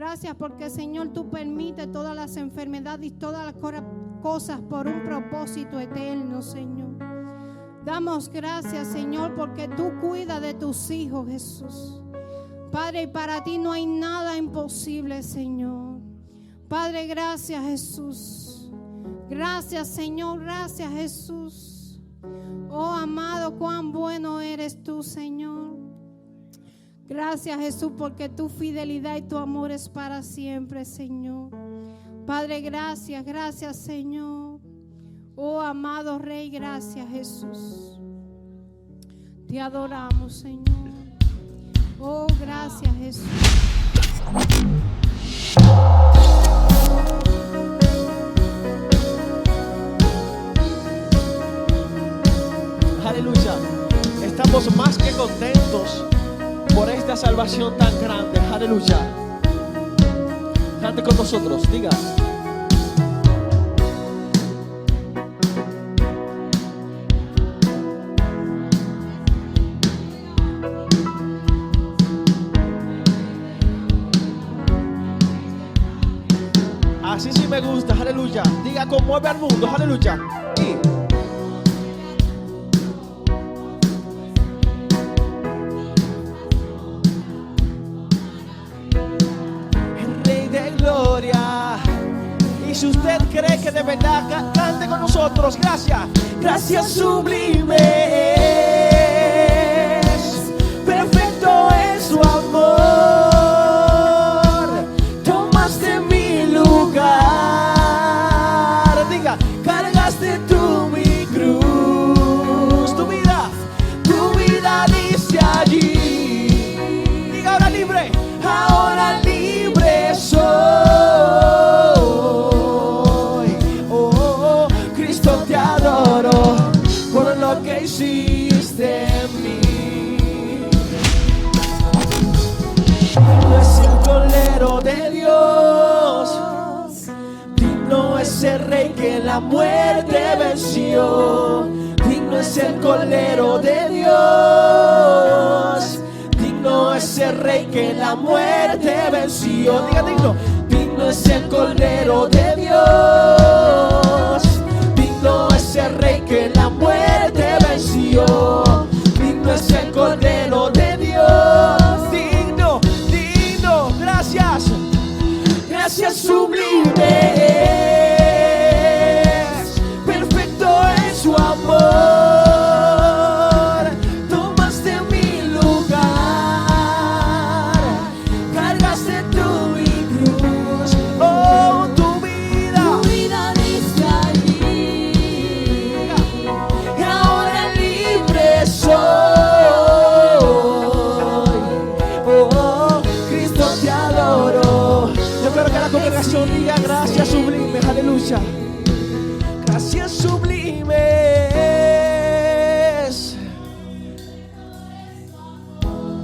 Gracias porque, Señor, tú permites todas las enfermedades y todas las cosas por un propósito eterno, Señor. Damos gracias, Señor, porque tú cuidas de tus hijos, Jesús. Padre, y para ti no hay nada imposible, Señor. Padre, gracias, Jesús. Gracias, Señor, gracias, Jesús. Oh, amado, cuán bueno eres tú, Señor. Gracias, Jesús, porque tu fidelidad y tu amor es para siempre, Señor. Padre, gracias, gracias, Señor. Oh, amado Rey, gracias, Jesús. Te adoramos, Señor. Oh, gracias, Jesús. Aleluya. Estamos más que contentos por esta salvación tan grande. Aleluya. Cante con nosotros, diga. Así sí me gusta, aleluya. Diga, conmueve al mundo, aleluya. Y si usted cree que de verdad, cante con nosotros. Gracias, gracias sublimes. Perfecto es su amor. Tomaste mi lugar. Diga, cargaste tú mi cruz. Tu vida dice allí. Diga, ahora libre soy. Que hiciste en mí. Digno es el Cordero de Dios, digno es el Rey que la muerte venció. Digno es el Cordero de Dios, digno es el Rey que la muerte venció. Diga, digno es el Cordero de Dios, digno es el Rey que la muerte venció. Digno es el Cordero de Dios. Digno, gracias. Gracias sublimes. Perfecto es su amor. Tomaste mi lugar. Cargaste tú mi cruz. Oh, tu vida dice allí. Y ahora libre soy. Oh, Cristo te adoro. Yo quiero que la congregación diga gracias sublimes, aleluya. Gracias sublimes.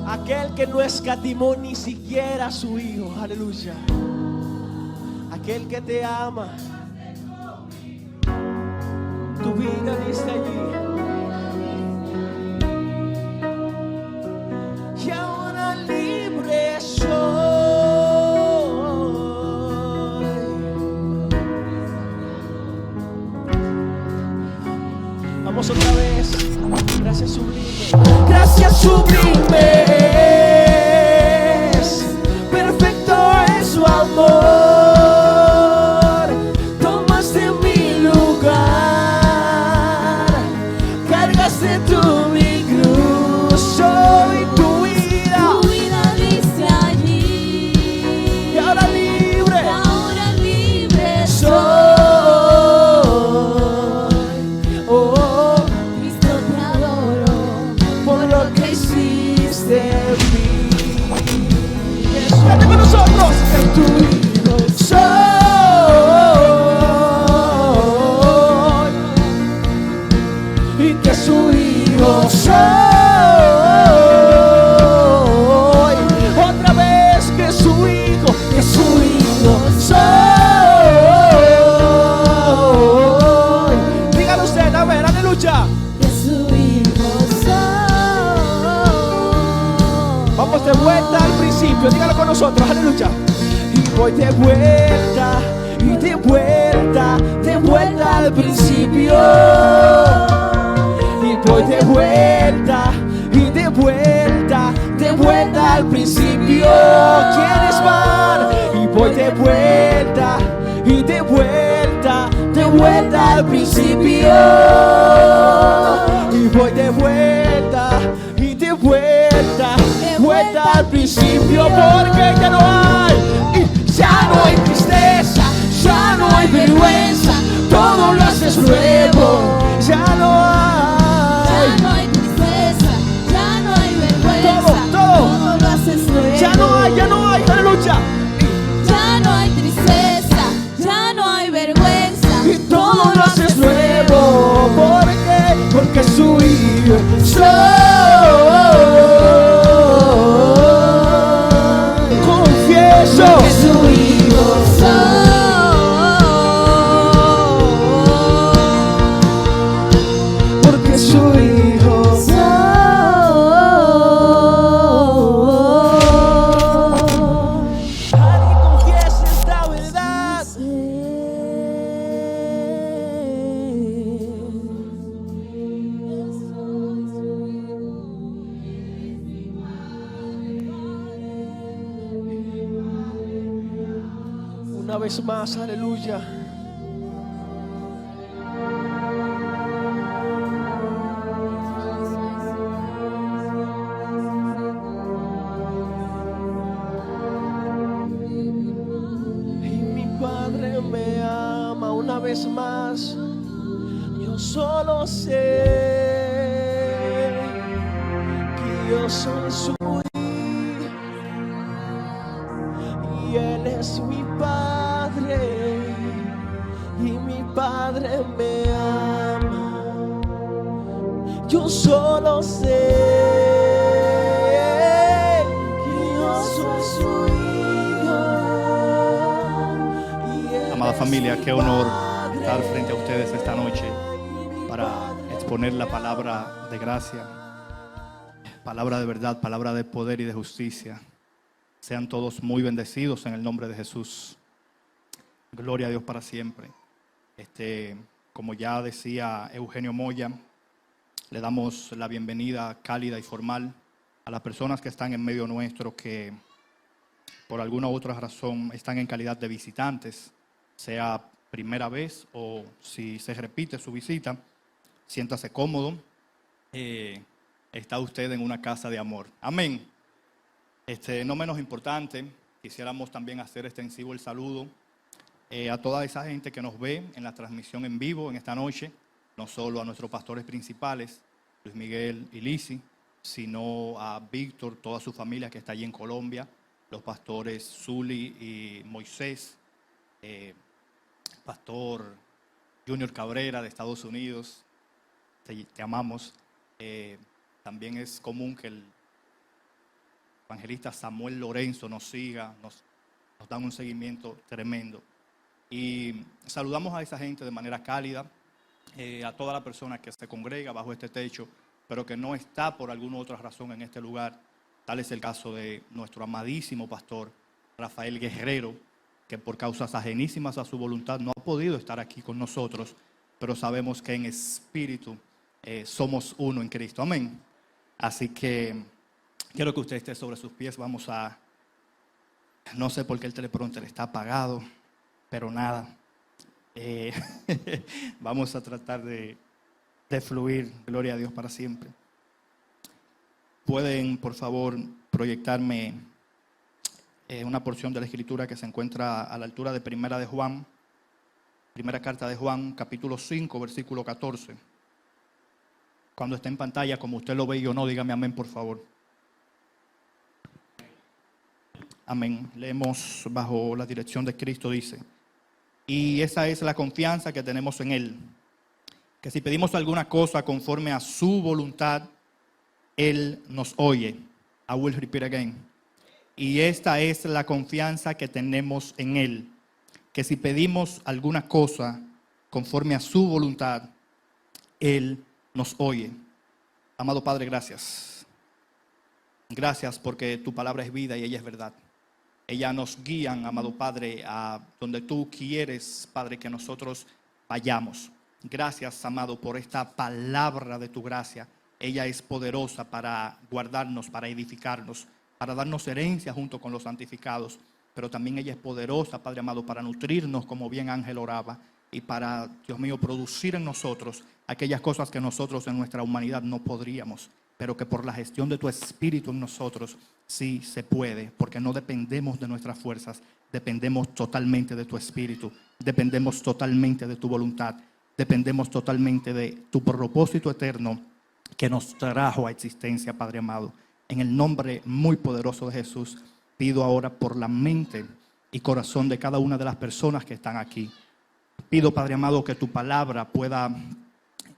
Aquel que no escatimó ni siquiera a su hijo, aleluya. Aquel que te ama. Tu vida dice allí. Y ahora libre soy. Vamos otra vez. Gracias sublimes. Gracias sublimes. Perfecto es su amor. Tomaste mi lugar. Cargaste tú mi cruz. Soy tu vida dice allí. Y ahora libre soy. Oh, Cristo te adoro por lo que hiciste en mí. Cante con nosotros. Que tu hijo soy y que su hijo soy. Otra vez que su hijo soy. Dígalo usted, a ver, aleluya. Que su hijo soy. Vamos de vuelta al principio, dígalo con nosotros, aleluya. Y voy de vuelta y de vuelta al principio. Y voy de vuelta y de vuelta al principio. ¿Quieres van? Y voy de vuelta y de vuelta al principio. Y voy de vuelta y de vuelta al principio, porque ya no hay tristeza, ya no hay vergüenza, todo lo haces nuevo. Ya no hay tristeza, ya no hay vergüenza, todo lo haces nuevo. Ya no hay, aleluya. Ya no hay tristeza, ya no hay vergüenza, Y todo lo haces nuevo, porque su hijo soy. Confieso que su hijo soy. Porque su hijo soy. Alguien confiese esta verdad. Una vez más, aleluya. Y mi Padre me ama una vez más. Yo solo sé que yo soy su hijo y Él es mi Padre, y mi Padre me ama. Yo solo sé que yo soy su hijo. Y Él Amada es familia, mi qué honor Padre. estar frente a ustedes esta noche para exponer la palabra de gracia, palabra de verdad, palabra de poder y de justicia. Sean todos muy bendecidos en el nombre de Jesús. Gloria a Dios para siempre. Como ya decía Eugenio Moya, le damos la bienvenida cálida y formal a las personas que están en medio nuestro, que por alguna u otra razón están en calidad de visitantes, sea primera vez o si se repite su visita. Siéntase cómodo. Está usted en una casa de amor. Amén. No menos importante, quisiéramos también hacer extensivo el saludo a toda esa gente que nos ve en la transmisión en vivo en esta noche, no solo a nuestros pastores principales, Luis Miguel y Lisi, sino a Víctor, toda su familia que está allí en Colombia, los pastores Zuli y Moisés, pastor Junior Cabrera de Estados Unidos, te amamos. También es común que el evangelista Samuel Lorenzo nos siga, nos dan un seguimiento tremendo. Y saludamos a esa gente de manera cálida, a toda la persona que se congrega bajo este techo, pero que no está por alguna otra razón en este lugar. Tal es el caso de nuestro amadísimo pastor Rafael Guerrero, que por causas ajenísimas a su voluntad no ha podido estar aquí con nosotros, pero sabemos que en espíritu somos uno en Cristo. Amén. Así que quiero que usted esté sobre sus pies. Vamos a, no sé por qué el teleprompter está apagado, pero nada. Vamos a tratar de fluir. Gloria a Dios para siempre. Pueden, por favor, proyectarme una porción de la Escritura que se encuentra a la altura de Primera de Juan, primera carta de Juan, capítulo 5, versículo 14. Cuando esté en pantalla, como usted lo ve y yo no, dígame amén, por favor. Amén. Leemos bajo la dirección de Cristo, dice: y esa es la confianza que tenemos en Él, que si pedimos alguna cosa conforme a su voluntad, Él nos oye. I will repeat again. Y esta es la confianza que tenemos en Él, que si pedimos alguna cosa conforme a su voluntad, Él nos oye. Amado Padre, gracias. Gracias porque tu palabra es vida y ella es verdad. Ellas nos guían, amado Padre, a donde tú quieres, Padre, que nosotros vayamos. Gracias, amado, por esta palabra de tu gracia. Ella es poderosa para guardarnos, para edificarnos, para darnos herencia junto con los santificados. Pero también ella es poderosa, Padre amado, para nutrirnos, como bien Ángel oraba, y para, Dios mío, producir en nosotros aquellas cosas que nosotros en nuestra humanidad no podríamos, pero que por la gestión de tu Espíritu en nosotros sí se puede, porque no dependemos de nuestras fuerzas, dependemos totalmente de tu Espíritu, dependemos totalmente de tu voluntad, dependemos totalmente de tu propósito eterno que nos trajo a existencia, Padre amado. En el nombre muy poderoso de Jesús, pido ahora por la mente y corazón de cada una de las personas que están aquí. Pido, Padre amado, que tu palabra pueda,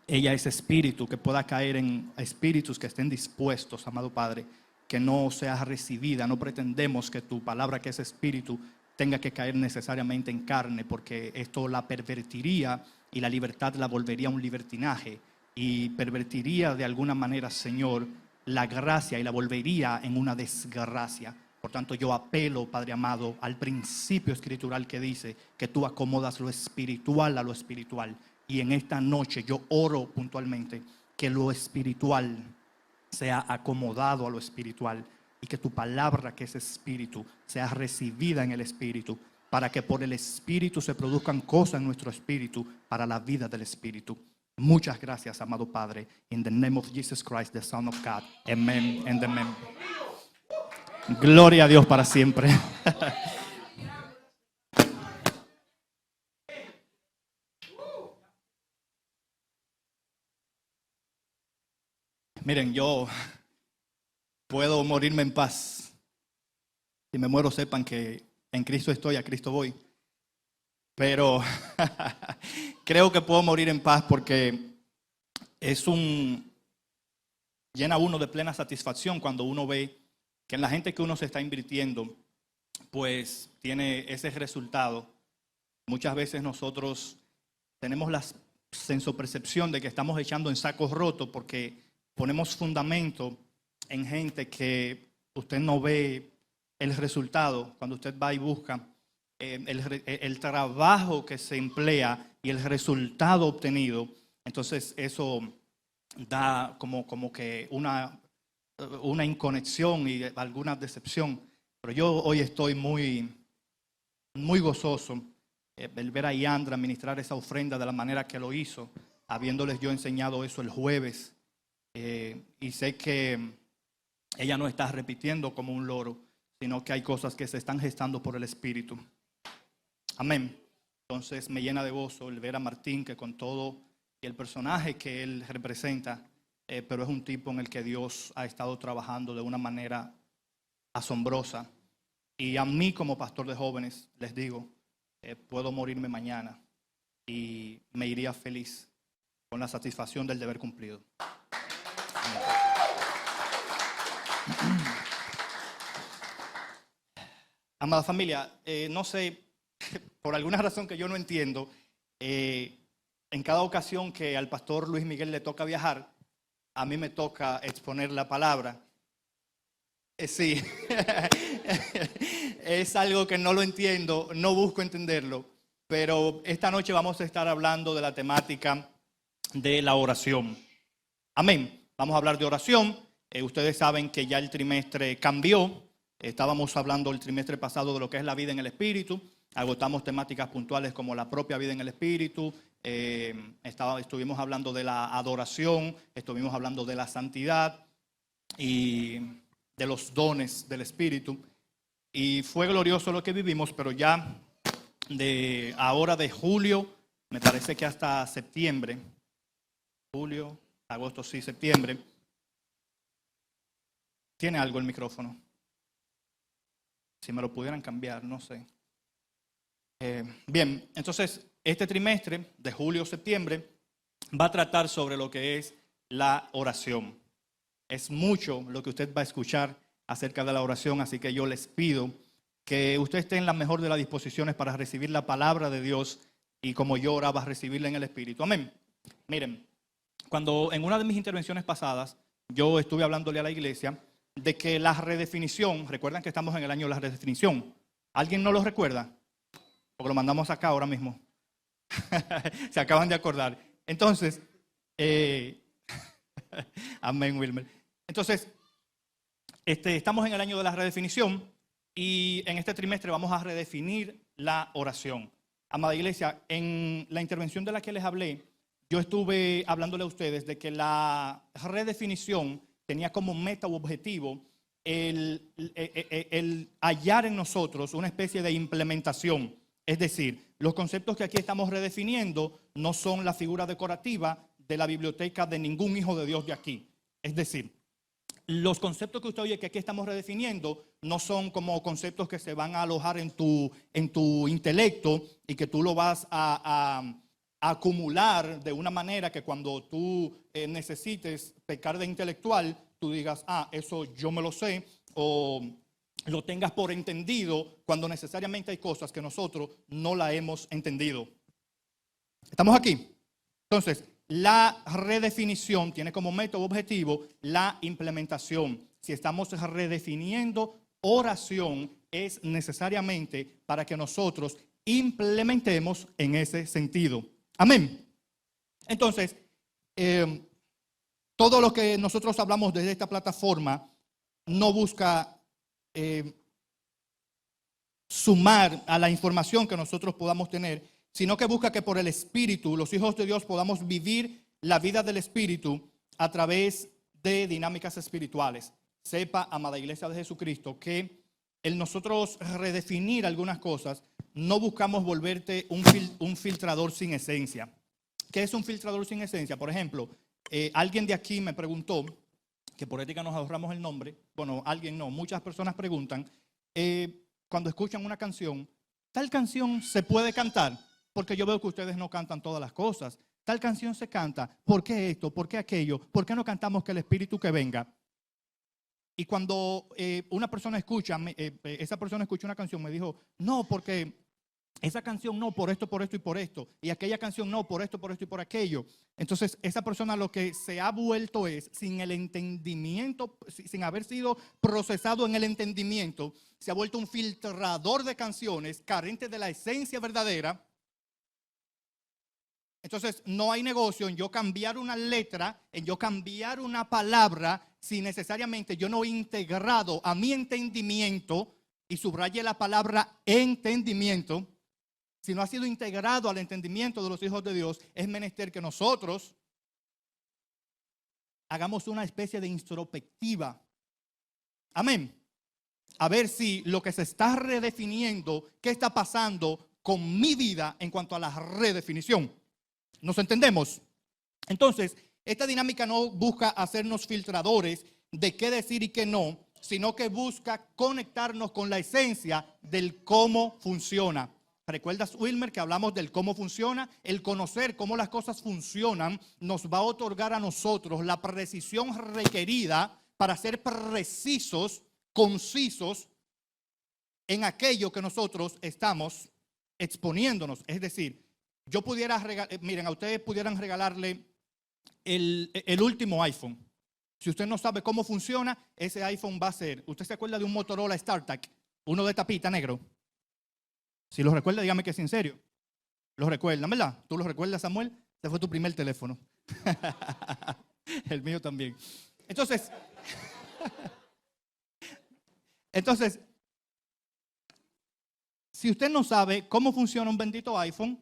ella es espíritu, que pueda caer en espíritus que estén dispuestos, amado Padre, que no sea recibida. No pretendemos que tu palabra, que es espíritu, tenga que caer necesariamente en carne, porque esto la pervertiría y la libertad la volvería un libertinaje y pervertiría de alguna manera, Señor, la gracia y la volvería en una desgracia. Por tanto, yo apelo, Padre amado, al principio escritural que dice que tú acomodas lo espiritual a lo espiritual. Y en esta noche yo oro puntualmente que lo espiritual sea acomodado a lo espiritual y que tu palabra, que es espíritu, sea recibida en el espíritu, para que por el espíritu se produzcan cosas en nuestro espíritu para la vida del espíritu. Muchas gracias, amado Padre. In the name of Jesus Christ, the Son of God. Amen and amen. Gloria a Dios para siempre. Miren, yo puedo morirme en paz. Si me muero, sepan que en Cristo estoy, a Cristo voy. Pero creo que puedo morir en paz porque llena uno de plena satisfacción cuando uno ve que en la gente que uno se está invirtiendo, pues tiene ese resultado. Muchas veces nosotros tenemos la sensopercepción de que estamos echando en sacos rotos porque ponemos fundamento en gente que usted no ve el resultado. Cuando usted va y busca el trabajo que se emplea y el resultado obtenido, entonces eso da como que una inconexión y alguna decepción. Pero yo hoy estoy muy, muy gozoso el ver a Yandra ministrar esa ofrenda de la manera que lo hizo, habiéndoles yo enseñado eso el jueves. Y sé que ella no está repitiendo como un loro, sino que hay cosas que se están gestando por el Espíritu. Amén. Entonces me llena de gozo el ver a Martín, que con todo y el personaje que él representa, pero es un tipo en el que Dios ha estado trabajando de una manera asombrosa. Y a mí como pastor de jóvenes les digo, puedo morirme mañana y me iría feliz con la satisfacción del deber cumplido. Amada familia, no sé, por alguna razón que yo no entiendo, en cada ocasión que al pastor Luis Miguel le toca viajar, a mí me toca exponer la palabra. Sí, es algo que no lo entiendo, no busco entenderlo, pero esta noche vamos a estar hablando de la temática de la oración. Amén. Vamos a hablar de oración. Ustedes saben que ya el trimestre cambió. Estábamos hablando el trimestre pasado de lo que es la vida en el Espíritu. Agotamos temáticas puntuales como la propia vida en el Espíritu. Estuvimos hablando de la adoración. Estuvimos hablando de la santidad y de los dones del Espíritu. Y fue glorioso lo que vivimos, pero ya ahora de julio, me parece que hasta septiembre, julio, agosto, sí, septiembre. ¿Tiene algo el micrófono? Si me lo pudieran cambiar, no sé. Bien, entonces este trimestre de julio a septiembre va a tratar sobre lo que es la oración. Es mucho lo que usted va a escuchar acerca de la oración, así que yo les pido que usted esté en la mejor de las disposiciones para recibir la palabra de Dios y como yo oraba, recibirla en el Espíritu. Amén. Miren, cuando en una de mis intervenciones pasadas yo estuve hablándole a la iglesia de que la redefinición, recuerdan que estamos en el año de la redefinición, ¿Alguien no lo recuerda? Porque lo mandamos acá ahora mismo. Se acaban de acordar. Entonces, amén, Wilmer. Entonces, estamos en el año de la redefinición y en este trimestre vamos a redefinir la oración. Amada iglesia, en la intervención de la que les hablé, yo estuve hablándole a ustedes de que la redefinición tenía como meta u objetivo el hallar en nosotros una especie de implementación. Es decir, los conceptos que aquí estamos redefiniendo no son la figura decorativa de la biblioteca de ningún hijo de Dios de aquí. Es decir, los conceptos que usted oye que aquí estamos redefiniendo no son como conceptos que se van a alojar en tu intelecto y que tú lo vas a acumular de una manera que cuando tú necesites pecar de intelectual, tú digas, eso yo me lo sé, o lo tengas por entendido, cuando necesariamente hay cosas que nosotros no la hemos entendido. ¿Estamos aquí? Entonces, la redefinición tiene como método objetivo la implementación. Si estamos redefiniendo oración, es necesariamente para que nosotros implementemos en ese sentido. Amén. Entonces, todo lo que nosotros hablamos desde esta plataforma no busca sumar a la información que nosotros podamos tener, sino que busca que por el Espíritu, los hijos de Dios, podamos vivir la vida del Espíritu a través de dinámicas espirituales. Sepa, amada iglesia de Jesucristo, que el nosotros redefinir algunas cosas, no buscamos volverte un filtrador sin esencia. ¿Qué es un filtrador sin esencia? Por ejemplo, alguien de aquí me preguntó, que por ética nos ahorramos el nombre, bueno, alguien no, muchas personas preguntan, cuando escuchan una canción, ¿tal canción se puede cantar? Porque yo veo que ustedes no cantan todas las cosas. Tal canción se canta, ¿por qué esto? ¿Por qué aquello? ¿Por qué no cantamos que el Espíritu que venga? Y cuando una persona escucha, esa persona escucha una canción, me dijo, no, porque esa canción no, por esto y por esto. Y aquella canción no, por esto y por aquello. Entonces, esa persona lo que se ha vuelto es, sin el entendimiento, sin haber sido procesado en el entendimiento, se ha vuelto un filtrador de canciones carente de la esencia verdadera. Entonces, no hay negocio en yo cambiar una letra, en yo cambiar una palabra, si necesariamente yo no he integrado a mi entendimiento, y subraye la palabra entendimiento, si no ha sido integrado al entendimiento de los hijos de Dios, es menester que nosotros hagamos una especie de introspectiva. Amén. A ver si lo que se está redefiniendo, qué está pasando con mi vida en cuanto a la redefinición. ¿Nos entendemos? Entonces, esta dinámica no busca hacernos filtradores de qué decir y qué no, sino que busca conectarnos con la esencia del cómo funciona. ¿Recuerdas, Wilmer, que hablamos del cómo funciona? El conocer cómo las cosas funcionan nos va a otorgar a nosotros la precisión requerida para ser precisos, concisos en aquello que nosotros estamos exponiéndonos. Es decir, yo pudiera miren, a ustedes pudieran regalarle el último iPhone. Si usted no sabe cómo funciona, ese iPhone va a ser. ¿Usted se acuerda de un Motorola StarTAC? Uno de tapita negro. Si lo recuerda, dígame que es en serio. Lo recuerdan, ¿verdad? ¿Tú lo recuerdas, Samuel? Ese fue tu primer teléfono. El mío también. Entonces, si usted no sabe cómo funciona un bendito iPhone,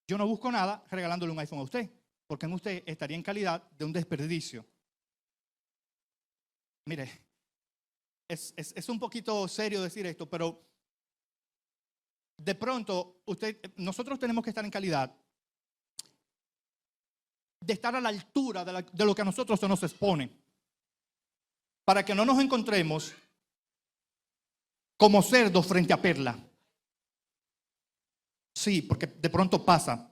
yo no busco nada regalándole un iPhone a usted, porque en usted estaría en calidad de un desperdicio. Mire, es un poquito serio decir esto, pero de pronto nosotros tenemos que estar en calidad de estar a la altura de lo que a nosotros se nos expone, para que no nos encontremos como cerdos frente a perla. Sí, porque de pronto pasa.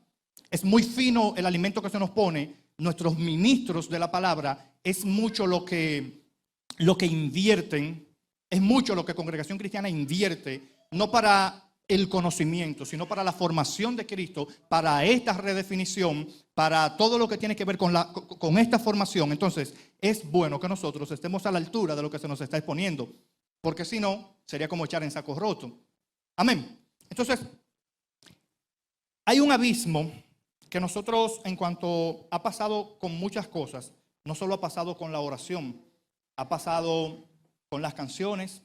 Es muy fino el alimento que se nos pone. Nuestros ministros de la palabra es mucho lo que invierten, es mucho lo que Congregación Cristiana invierte, no para el conocimiento, sino para la formación de Cristo, para esta redefinición, para todo lo que tiene que ver con esta formación. Entonces, es bueno que nosotros estemos a la altura de lo que se nos está exponiendo, porque si no, sería como echar en saco roto. Amén. Entonces, hay un abismo que nosotros, en cuanto ha pasado con muchas cosas, no solo ha pasado con la oración, ha pasado con las canciones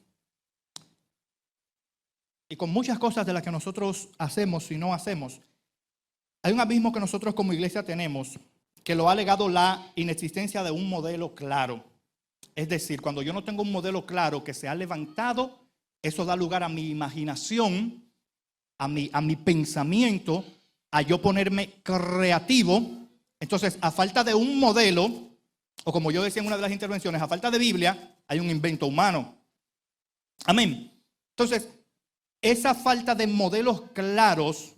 y con muchas cosas de las que nosotros hacemos y no hacemos. Hay un abismo que nosotros como iglesia tenemos, que lo ha alegado la inexistencia de un modelo claro. Es decir, cuando yo no tengo un modelo claro que se ha levantado, eso da lugar a mi imaginación, a mi pensamiento, a yo ponerme creativo. Entonces, a falta de un modelo, o como yo decía en una de las intervenciones, a falta de Biblia, hay un invento humano. Amén. Entonces, esa falta de modelos claros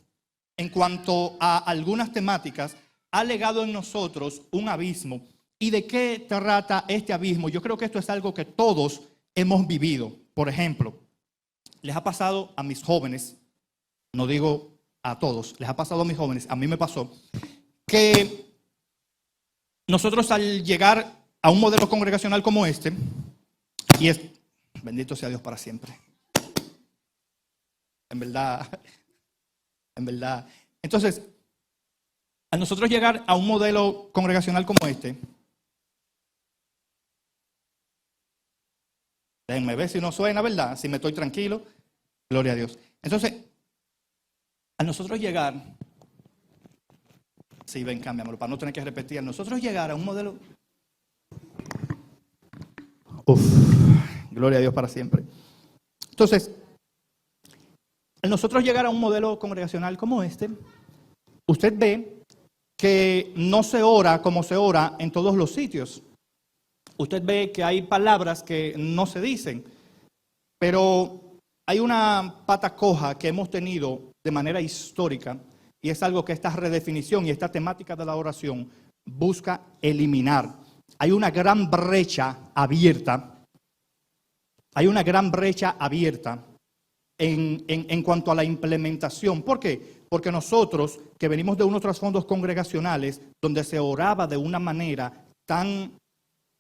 en cuanto a algunas temáticas ha legado en nosotros un abismo. ¿Y de qué trata este abismo? Yo creo que esto es algo que todos hemos vivido. Por ejemplo, les ha pasado a mis jóvenes, no digo a todos, les ha pasado a mis jóvenes, a mí me pasó, que nosotros al llegar a un modelo congregacional como este, y es, bendito sea Dios para siempre, en verdad, entonces, al nosotros llegar a un modelo congregacional como este, déjenme ver si no suena, ¿verdad? Si me estoy tranquilo, gloria a Dios. Entonces, al nosotros llegar, sí, ven, cámbiamelo, para no tener que repetir, al nosotros llegar a un modelo, gloria a Dios para siempre. Entonces, al nosotros llegar a un modelo congregacional como este, usted ve que no se ora como se ora en todos los sitios. Usted ve que hay palabras que no se dicen, pero hay una pata coja que hemos tenido de manera histórica y es algo que esta redefinición y esta temática de la oración busca eliminar. Hay una gran brecha abierta. Hay una gran brecha abierta en cuanto a la implementación. ¿Por qué? Porque nosotros, que venimos de unos trasfondos congregacionales donde se oraba de una manera tan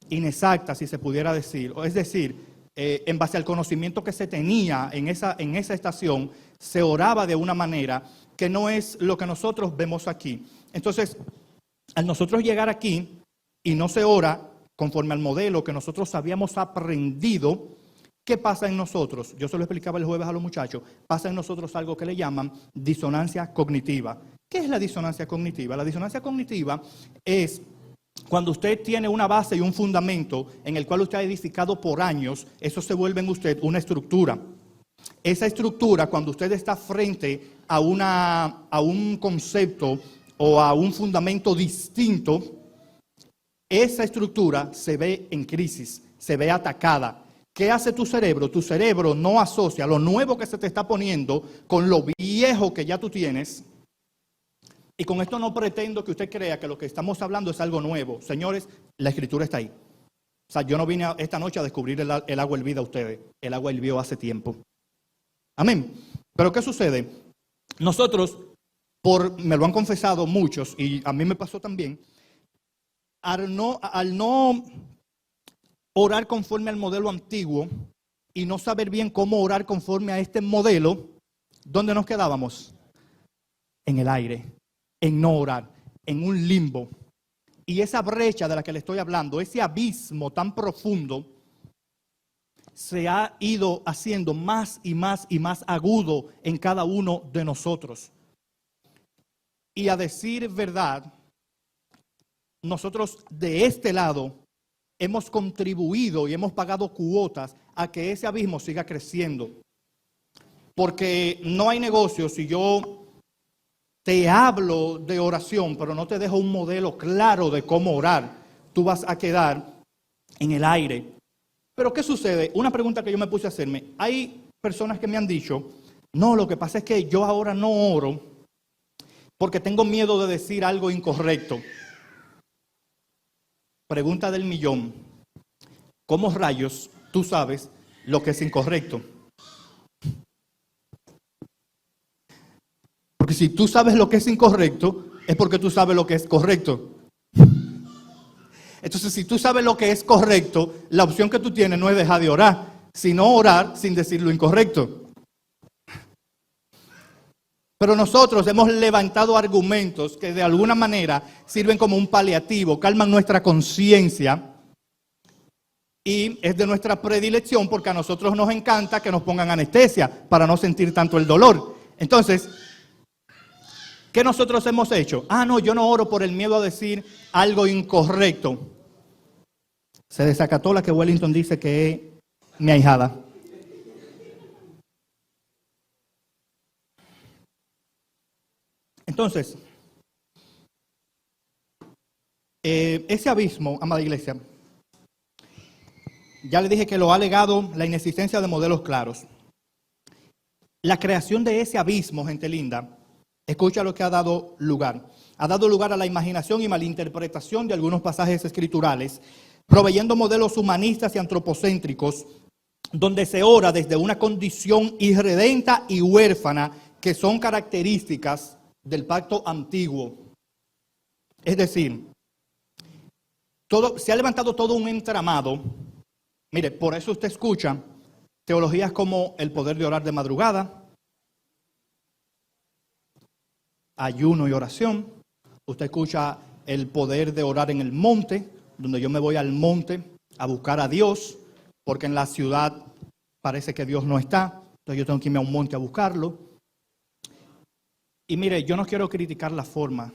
inexacta, si se pudiera decir, es decir, en base al conocimiento que se tenía en esa estación, se oraba de una manera que no es lo que nosotros vemos aquí. Entonces, al nosotros llegar aquí y no se ora conforme al modelo que nosotros habíamos aprendido, ¿qué pasa en nosotros? Yo se lo explicaba el jueves a los muchachos. Pasa en nosotros algo que le llaman disonancia cognitiva. ¿Qué es la disonancia cognitiva? La disonancia cognitiva es cuando usted tiene una base y un fundamento en el cual usted ha edificado por años, eso se vuelve en usted una estructura. Esa estructura, cuando usted está frente a un concepto o a un fundamento distinto, esa estructura se ve en crisis, se ve atacada. ¿Qué hace tu cerebro? Tu cerebro no asocia lo nuevo que se te está poniendo con lo viejo que ya tú tienes. Y con esto no pretendo que usted crea que lo que estamos hablando es algo nuevo. Señores, la escritura está ahí. O sea, yo no vine esta noche a descubrir el agua hervida a ustedes. El agua hirvió hace tiempo. Amén. Pero ¿qué sucede? Nosotros, me lo han confesado muchos y a mí me pasó también, al no orar conforme al modelo antiguo y no saber bien cómo orar conforme a este modelo, ¿dónde nos quedábamos? En el aire, en no orar, en un limbo. Y esa brecha de la que le estoy hablando, ese abismo tan profundo, se ha ido haciendo más y más y más agudo en cada uno de nosotros. Y a decir verdad, nosotros de este lado hemos contribuido y hemos pagado cuotas a que ese abismo siga creciendo. Porque no hay negocio si yo te hablo de oración, pero no te dejo un modelo claro de cómo orar. Tú vas a quedar en el aire. Pero ¿qué sucede? Una pregunta que yo me puse a hacerme. Hay personas que me han dicho, no, lo que pasa es que yo ahora no oro porque tengo miedo de decir algo incorrecto. Pregunta del millón. ¿Cómo rayos tú sabes lo que es incorrecto? Porque si tú sabes lo que es incorrecto, es porque tú sabes lo que es correcto. Entonces, si tú sabes lo que es correcto, la opción que tú tienes no es dejar de orar, sino orar sin decir lo incorrecto. Pero nosotros hemos levantado argumentos que de alguna manera sirven como un paliativo, calman nuestra conciencia y es de nuestra predilección porque a nosotros nos encanta que nos pongan anestesia para no sentir tanto el dolor. Entonces, ¿qué nosotros hemos hecho? No, yo no oro por el miedo a decir algo incorrecto. Se desacató la que Wellington dice que es mi ahijada. Entonces, ese abismo, amada iglesia, ya le dije que lo ha alegado la inexistencia de modelos claros. La creación de ese abismo, gente linda, escucha lo que ha dado lugar. Ha dado lugar a la imaginación y malinterpretación de algunos pasajes escriturales, proveyendo modelos humanistas y antropocéntricos, donde se ora desde una condición irredenta y huérfana que son características del pacto antiguo. Es decir, se ha levantado todo un entramado. Mire, por eso usted escucha teologías como el poder de orar de madrugada, ayuno y oración. Usted escucha el poder de orar en el monte, donde yo me voy al monte a buscar a Dios, porque en la ciudad parece que Dios no está, entonces yo tengo que irme a un monte a buscarlo. Y mire, yo no quiero criticar la forma,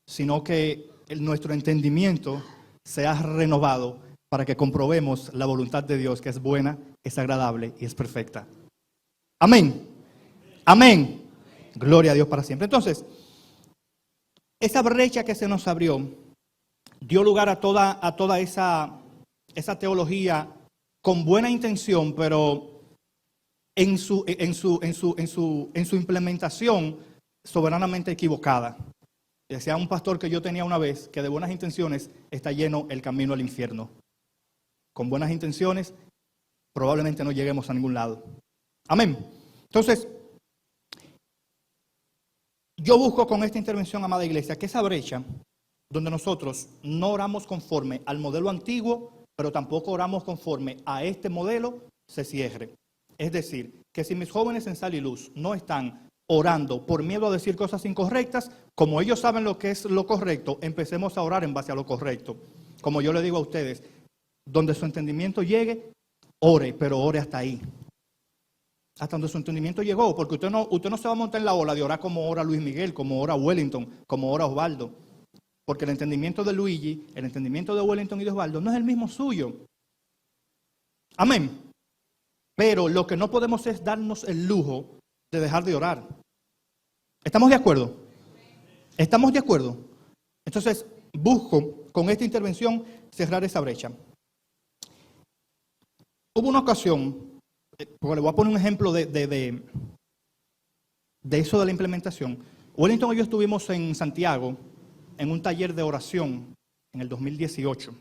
sino que nuestro entendimiento sea renovado para que comprobemos la voluntad de Dios, que es buena, es agradable y es perfecta. Amén. Amén. Gloria a Dios para siempre. Entonces, esa brecha que se nos abrió dio lugar a toda esa teología con buena intención, pero en su implementación soberanamente equivocada. Decía un pastor que yo tenía una vez que de buenas intenciones está lleno el camino al infierno. Con buenas intenciones probablemente no lleguemos a ningún lado. Amén. Entonces, yo busco con esta intervención, amada iglesia, que esa brecha donde nosotros no oramos conforme al modelo antiguo, pero tampoco oramos conforme a este modelo, se cierre. Es decir, que si mis jóvenes en Sal y Luz no están orando por miedo a decir cosas incorrectas, como ellos saben lo que es lo correcto, empecemos a orar en base a lo correcto. Como yo le digo a ustedes, donde su entendimiento llegue, ore, pero ore hasta ahí. Hasta donde su entendimiento llegó, porque usted no se va a montar en la ola de orar como ora Luis Miguel, como ora Wellington, como ora Osvaldo. Porque el entendimiento de Luigi, el entendimiento de Wellington y de Osvaldo no es el mismo suyo. Amén. Pero lo que no podemos es darnos el lujo de dejar de orar. ¿Estamos de acuerdo? ¿Estamos de acuerdo? Entonces, busco con esta intervención cerrar esa brecha. Hubo una ocasión, porque le voy a poner un ejemplo de eso de la implementación. Wellington y yo estuvimos en Santiago en un taller de oración en el 2018.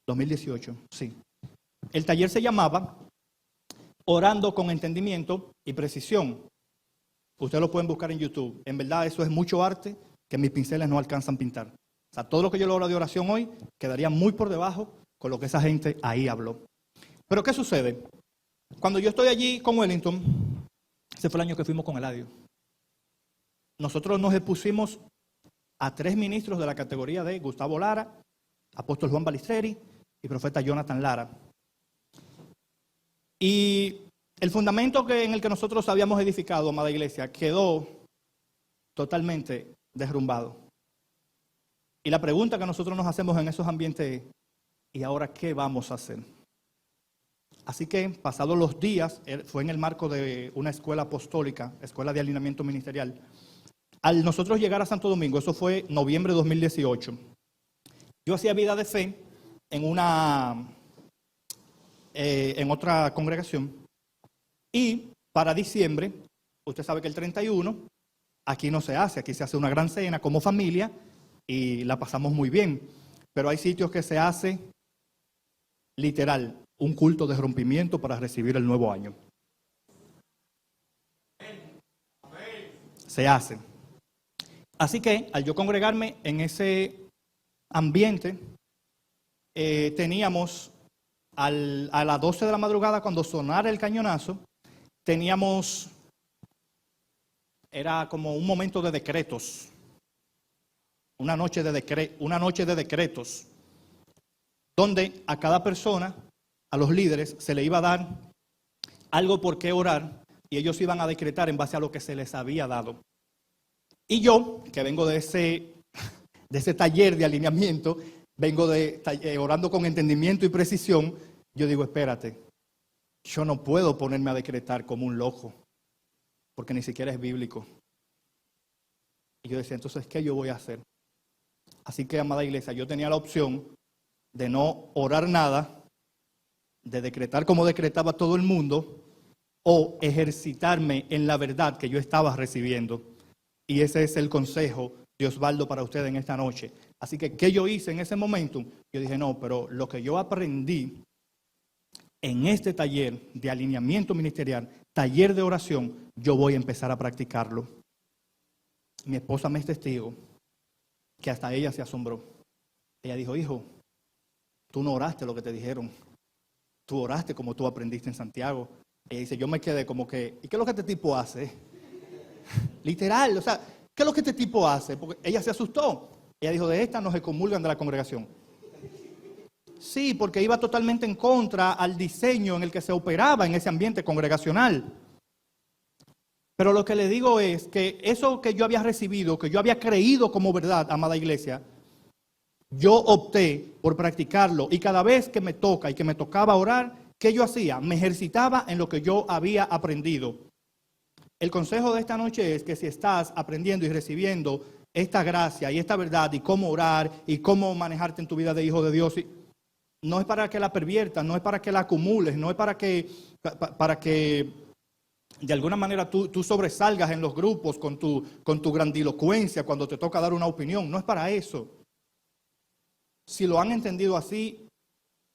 2018, sí. El taller se llamaba Orando con Entendimiento y Precisión. Ustedes lo pueden buscar en YouTube. En verdad eso es mucho arte que mis pinceles no alcanzan a pintar. O sea, todo lo que yo logro de oración hoy quedaría muy por debajo con lo que esa gente ahí habló. Pero ¿qué sucede? Cuando yo estoy allí con Wellington, ese fue el año que fuimos con Eladio. Nosotros nos expusimos a 3 ministros de la categoría de Gustavo Lara, apóstol Juan Balistreri y profeta Jonathan Lara. Y el fundamento en el que nosotros habíamos edificado, amada iglesia, quedó totalmente derrumbado. Y la pregunta que nosotros nos hacemos en esos ambientes es, ¿y ahora qué vamos a hacer? Así que, pasados los días, fue en el marco de una escuela apostólica, escuela de alineamiento ministerial. Al nosotros llegar a Santo Domingo, eso fue noviembre de 2018, yo hacía vida de fe en otra congregación. Y para diciembre, usted sabe que el 31, aquí no se hace, aquí se hace una gran cena como familia y la pasamos muy bien. Pero hay sitios que se hace literal, un culto de rompimiento para recibir el nuevo año. Se hace. Así que, al yo congregarme en ese ambiente, teníamos a las 12 de la madrugada, cuando sonara el cañonazo, teníamos era como un momento de decretos. Una noche de decretos. Donde a cada persona, a los líderes, se le iba a dar algo por qué orar. Y ellos iban a decretar en base a lo que se les había dado. Y yo, que vengo de ese taller de alineamiento, vengo orando con entendimiento y precisión, yo digo, espérate, yo no puedo ponerme a decretar como un loco, porque ni siquiera es bíblico. Y yo decía, entonces, ¿qué yo voy a hacer? Así que, amada iglesia, yo tenía la opción de no orar nada, de decretar como decretaba todo el mundo, o ejercitarme en la verdad que yo estaba recibiendo. Y ese es el consejo de Osvaldo para ustedes en esta noche. Así que, ¿qué yo hice en ese momento? Yo dije, no, pero lo que yo aprendí en este taller de alineamiento ministerial, taller de oración, yo voy a empezar a practicarlo. Mi esposa me es testigo que hasta ella se asombró. Ella dijo, hijo, tú no oraste lo que te dijeron. Tú oraste como tú aprendiste en Santiago. Ella dice, yo me quedé como que, ¿y qué es lo que este tipo hace? Literal, o sea, ¿qué es lo que este tipo hace? Porque ella se asustó. Ella dijo, de esta no se comulgan de la congregación. Sí, porque iba totalmente en contra al diseño en el que se operaba en ese ambiente congregacional. Pero lo que le digo es que eso que yo había recibido, que yo había creído como verdad, amada iglesia, yo opté por practicarlo. Y cada vez que me toca y que me tocaba orar, ¿qué yo hacía? Me ejercitaba en lo que yo había aprendido. El consejo de esta noche es que si estás aprendiendo y recibiendo esta gracia y esta verdad y cómo orar y cómo manejarte en tu vida de hijo de Dios, no es para que la perviertas, no es para que la acumules, no es para que de alguna manera tú sobresalgas en los grupos con tu grandilocuencia cuando te toca dar una opinión. No es para eso. Si lo han entendido así,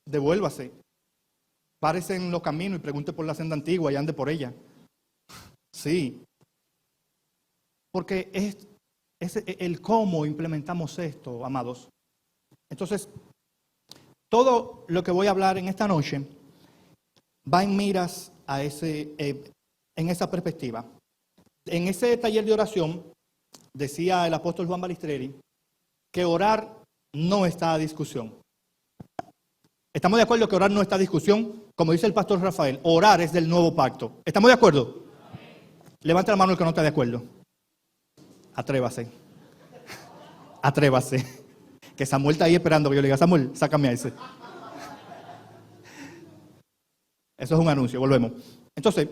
devuélvase. Párese en los caminos y pregunte por la senda antigua y ande por ella. Sí. Porque es el cómo implementamos esto, amados. Entonces, todo lo que voy a hablar en esta noche va en miras a en esa perspectiva. En ese taller de oración, decía el apóstol Juan Balistreri, que orar no está a discusión. ¿Estamos de acuerdo que orar no está a discusión? Como dice el pastor Rafael, orar es del nuevo pacto. ¿Estamos de acuerdo? Levanta la mano el que no está de acuerdo. Atrévase. Atrévase. Que Samuel está ahí esperando que yo le diga, Samuel, sácame a ese. Eso es un anuncio, volvemos. Entonces,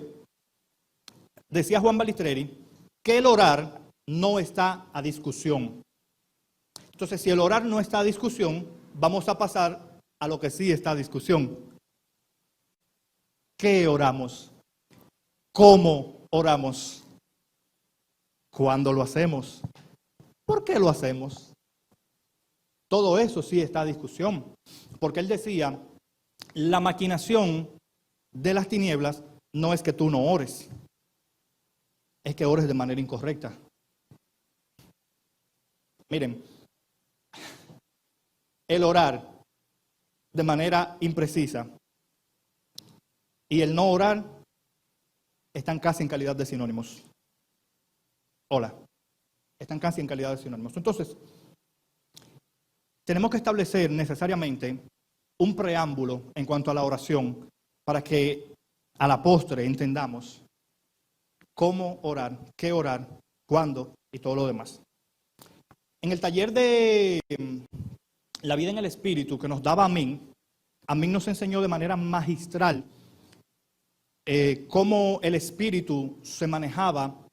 decía Juan Balistreri que el orar no está a discusión. Entonces, si el orar no está a discusión, vamos a pasar a lo que sí está a discusión. ¿Qué oramos? ¿Cómo oramos? ¿Cuándo lo hacemos? ¿Por qué lo hacemos? Todo eso sí está a discusión. Porque él decía, la maquinación de las tinieblas no es que tú no ores, es que ores de manera incorrecta. Miren, el orar de manera imprecisa y el no orar están casi en calidad de sinónimos. Hola, están casi en calidad de sinónimos. Entonces, tenemos que establecer necesariamente un preámbulo en cuanto a la oración para que a la postre entendamos cómo orar, qué orar, cuándo y todo lo demás. En el taller de la vida en el Espíritu que nos daba Amin nos enseñó de manera magistral cómo el Espíritu se manejaba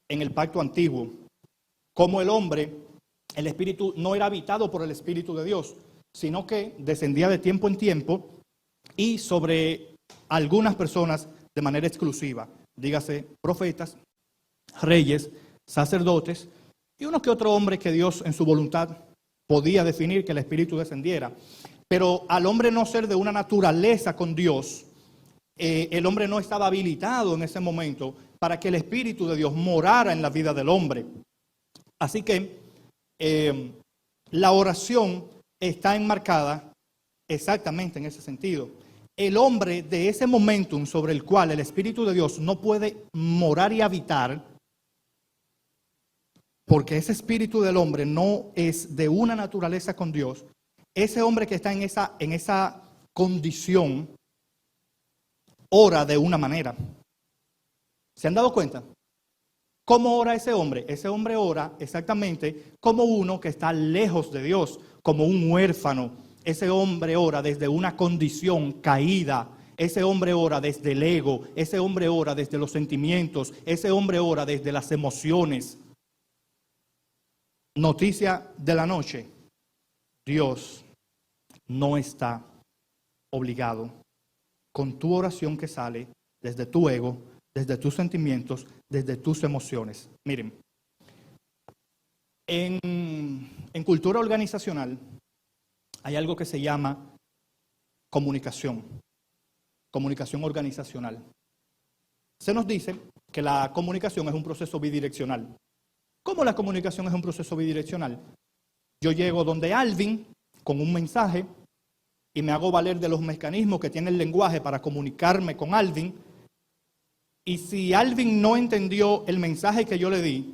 en el pacto antiguo, cómo el Espíritu no era habitado por el Espíritu de Dios, sino que descendía de tiempo en tiempo y sobre algunas personas de manera exclusiva, dígase profetas, reyes, sacerdotes y uno que otro hombre que Dios en su voluntad podía definir que el Espíritu descendiera. Pero al hombre no ser de una naturaleza con Dios, el hombre no estaba habilitado en ese momento para que el Espíritu de Dios morara en la vida del hombre. Así que la oración está enmarcada exactamente en ese sentido. El hombre de ese momentum sobre el cual el Espíritu de Dios no puede morar y habitar, porque ese espíritu del hombre no es de una naturaleza con Dios, ese hombre que está en esa condición ora de una manera. ¿Se han dado cuenta? ¿Cómo ora ese hombre? Ese hombre ora exactamente como uno que está lejos de Dios, como un huérfano. Ese hombre ora desde una condición caída. Ese hombre ora desde el ego. Ese hombre ora desde los sentimientos. Ese hombre ora desde las emociones. Noticia de la noche. Dios no está obligado con tu oración que sale desde tu ego, desde tus sentimientos, desde tus emociones. Miren, en cultura organizacional hay algo que se llama comunicación organizacional. Se nos dice que la comunicación es un proceso bidireccional. ¿Cómo la comunicación es un proceso bidireccional? Yo llego donde Alvin con un mensaje y me hago valer de los mecanismos que tiene el lenguaje para comunicarme con Alvin. Y si Alvin no entendió el mensaje que yo le di,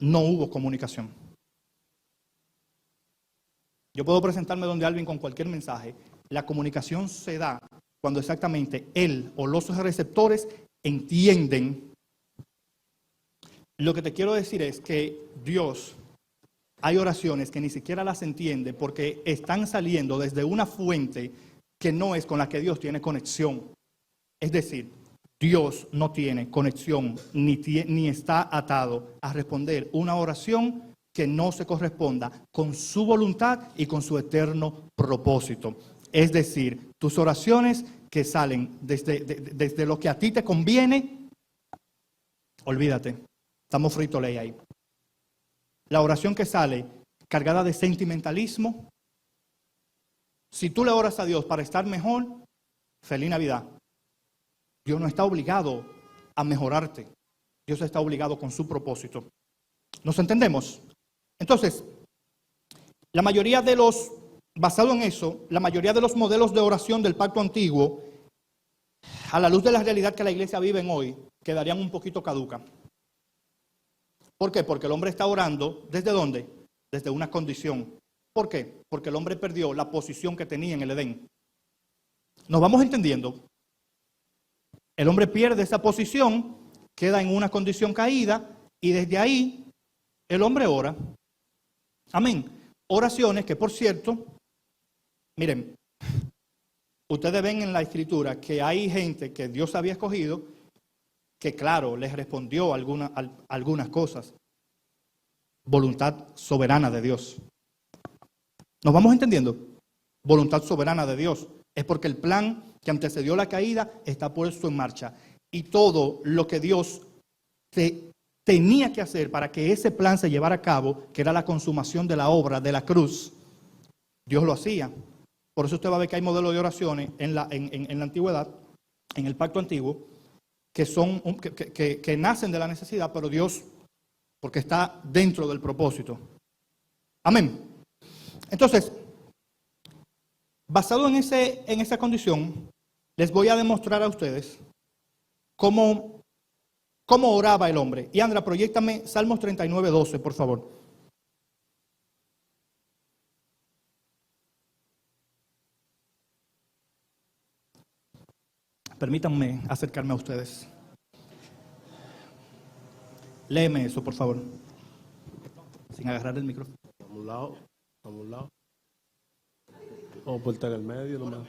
no hubo comunicación. Yo puedo presentarme donde Alvin con cualquier mensaje. La comunicación se da cuando exactamente él o los receptores entienden. Lo que te quiero decir es que Dios, hay oraciones que ni siquiera las entiende porque están saliendo desde una fuente que no es con la que Dios tiene conexión. Es decir, Dios no tiene conexión ni está atado a responder una oración que no se corresponda con su voluntad y con su eterno propósito. Es decir, tus oraciones que salen desde lo que a ti te conviene, olvídate, estamos frito ley ahí. La oración que sale cargada de sentimentalismo, si tú le oras a Dios para estar mejor, feliz Navidad. Dios no está obligado a mejorarte. Dios está obligado con su propósito. ¿Nos entendemos? Entonces, basado en eso, la mayoría de los modelos de oración del pacto antiguo, a la luz de la realidad que la iglesia vive en hoy, quedarían un poquito caducas. ¿Por qué? Porque el hombre está orando, ¿desde dónde? Desde una condición. ¿Por qué? Porque el hombre perdió la posición que tenía en el Edén. ¿Nos vamos entendiendo? El hombre pierde esa posición, queda en una condición caída y desde ahí el hombre ora. Amén. Oraciones que, por cierto, miren, ustedes ven en la Escritura que hay gente que Dios había escogido que, claro, les respondió algunas cosas. Voluntad soberana de Dios. ¿Nos vamos entendiendo? Voluntad soberana de Dios. Es porque el plan que antecedió la caída está puesto en marcha. Y todo lo que Dios tenía que hacer para que ese plan se llevara a cabo, que era la consumación de la obra de la cruz, Dios lo hacía. Por eso usted va a ver que hay modelos de oraciones en la antigüedad, en el pacto antiguo, que nacen de la necesidad, pero Dios, porque está dentro del propósito. Amén. Entonces, basado en esa condición, les voy a demostrar a ustedes cómo oraba el hombre. Y Andra, proyéctame Salmos 39:12, por favor. Permítanme acercarme a ustedes. Léeme eso, por favor. Sin agarrar el micrófono. A un lado. O puerta en el medio, nomás.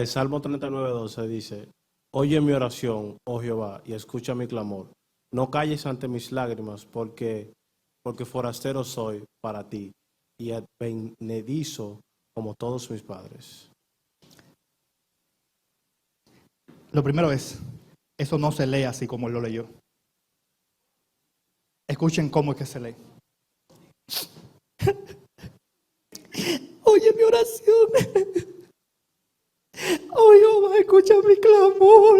Salmo 39:12 dice: Oye mi oración, oh Jehová, y escucha mi clamor. No calles ante mis lágrimas, porque forastero soy para ti, y advenedizo como todos mis padres. Lo primero es, eso no se lee así como él lo leyó. Escuchen cómo es que se lee. Oye mi oración. Oh Jehová, escucha mi clamor.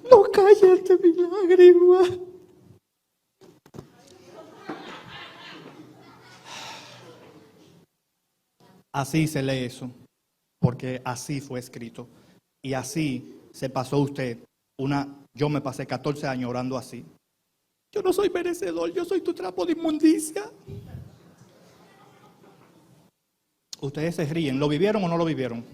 No calles ante mi lágrima. Así se lee eso, porque así fue escrito. Y así se pasó usted. Yo me pasé 14 años orando así. no soy merecedor, yo soy tu trapo de inmundicia. Ustedes se ríen, ¿lo vivieron o no lo vivieron?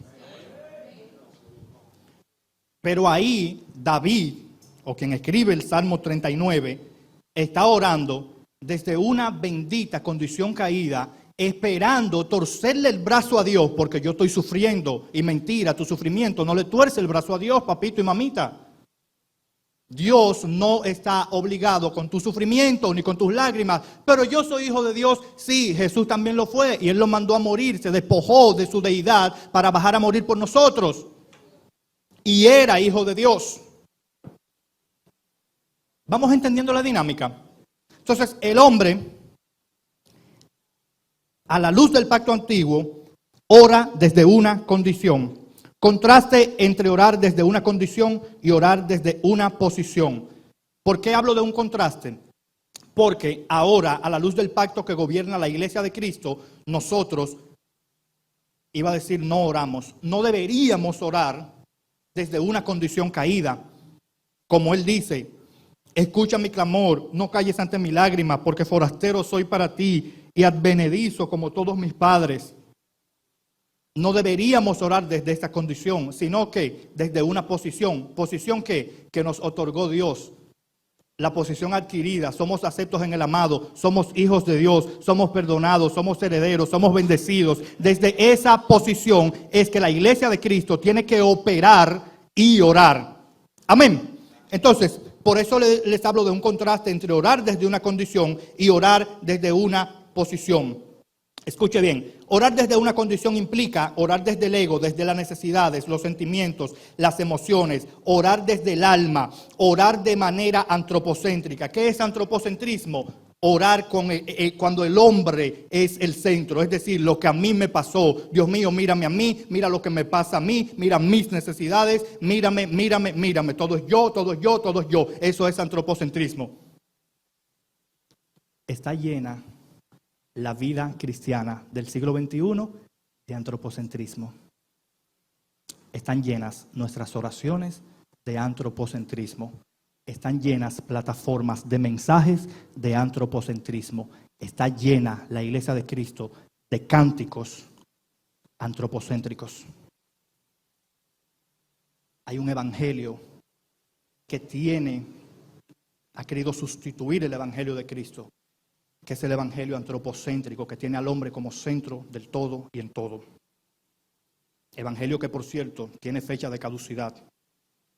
Pero ahí David, o quien escribe el Salmo 39, está orando desde una bendita condición caída, esperando torcerle el brazo a Dios, porque yo estoy sufriendo, y mentira, tu sufrimiento no le tuerce el brazo a Dios, papito y mamita. Dios no está obligado con tu sufrimiento ni con tus lágrimas, pero yo soy hijo de Dios. Sí, Jesús también lo fue, y Él lo mandó a morir, se despojó de su deidad para bajar a morir por nosotros, y era hijo de Dios. ¿Vamos entendiendo la dinámica? Entonces, el hombre, a la luz del pacto antiguo, ora desde una condición. Contraste entre orar desde una condición y orar desde una posición. ¿Por qué hablo de un contraste? Porque ahora, a la luz del pacto que gobierna la iglesia de Cristo, nosotros, iba a decir, no oramos, no deberíamos orar desde una condición caída. Como Él dice, escucha mi clamor, no calles ante mi lágrima, porque forastero soy para ti y advenedizo como todos mis padres. No deberíamos orar desde esta condición, sino que desde una posición que nos otorgó Dios. La posición adquirida, somos aceptos en el amado, somos hijos de Dios, somos perdonados, somos herederos, somos bendecidos. Desde esa posición es que la iglesia de Cristo tiene que operar y orar. Amén. Entonces, por eso les hablo de un contraste entre orar desde una condición y orar desde una posición. Escuche bien, orar desde una condición implica orar desde el ego, desde las necesidades, los sentimientos, las emociones, orar desde el alma, orar de manera antropocéntrica. ¿Qué es antropocentrismo? Orar cuando el hombre es el centro, es decir, lo que a mí me pasó. Dios mío, mírame a mí, mira lo que me pasa a mí, mira mis necesidades, mírame, todo es yo, todo es yo, todo es yo. Eso es antropocentrismo. Está llena la vida cristiana del siglo XXI de antropocentrismo. Están llenas nuestras oraciones de antropocentrismo. Están llenas plataformas de mensajes de antropocentrismo. Está llena la iglesia de Cristo de cánticos antropocéntricos. Hay un evangelio que ha querido sustituir el evangelio de Cristo, que es el evangelio antropocéntrico, que tiene al hombre como centro del todo y en todo. Evangelio que, por cierto, tiene fecha de caducidad.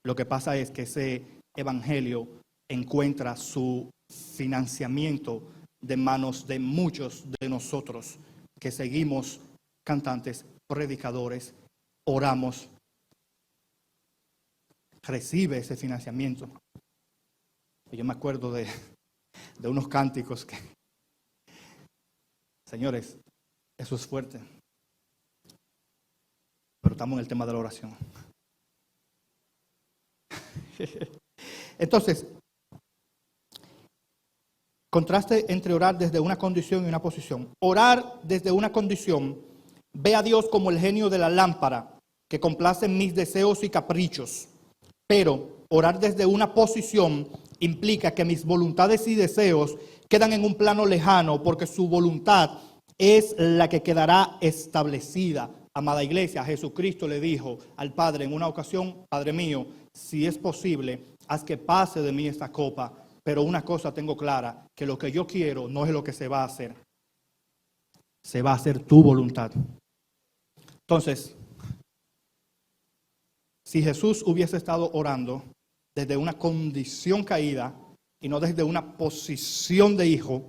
Lo que pasa es que ese evangelio encuentra su financiamiento de manos de muchos de nosotros que seguimos cantantes, predicadores, oramos. Recibe ese financiamiento. Yo me acuerdo de unos cánticos que, señores, eso es fuerte. Pero estamos en el tema de la oración. Entonces, contraste entre orar desde una condición y una posición. Orar desde una condición, ve a Dios como el genio de la lámpara que complace mis deseos y caprichos. Pero orar desde una posición implica que mis voluntades y deseos quedan en un plano lejano, porque su voluntad es la que quedará establecida. Amada iglesia, Jesucristo le dijo al Padre en una ocasión: Padre mío, si es posible, haz que pase de mí esta copa, pero una cosa tengo clara, que lo que yo quiero no es lo que se va a hacer. Se va a hacer tu voluntad. Entonces, si Jesús hubiese estado orando desde una condición caída y no desde una posición de hijo,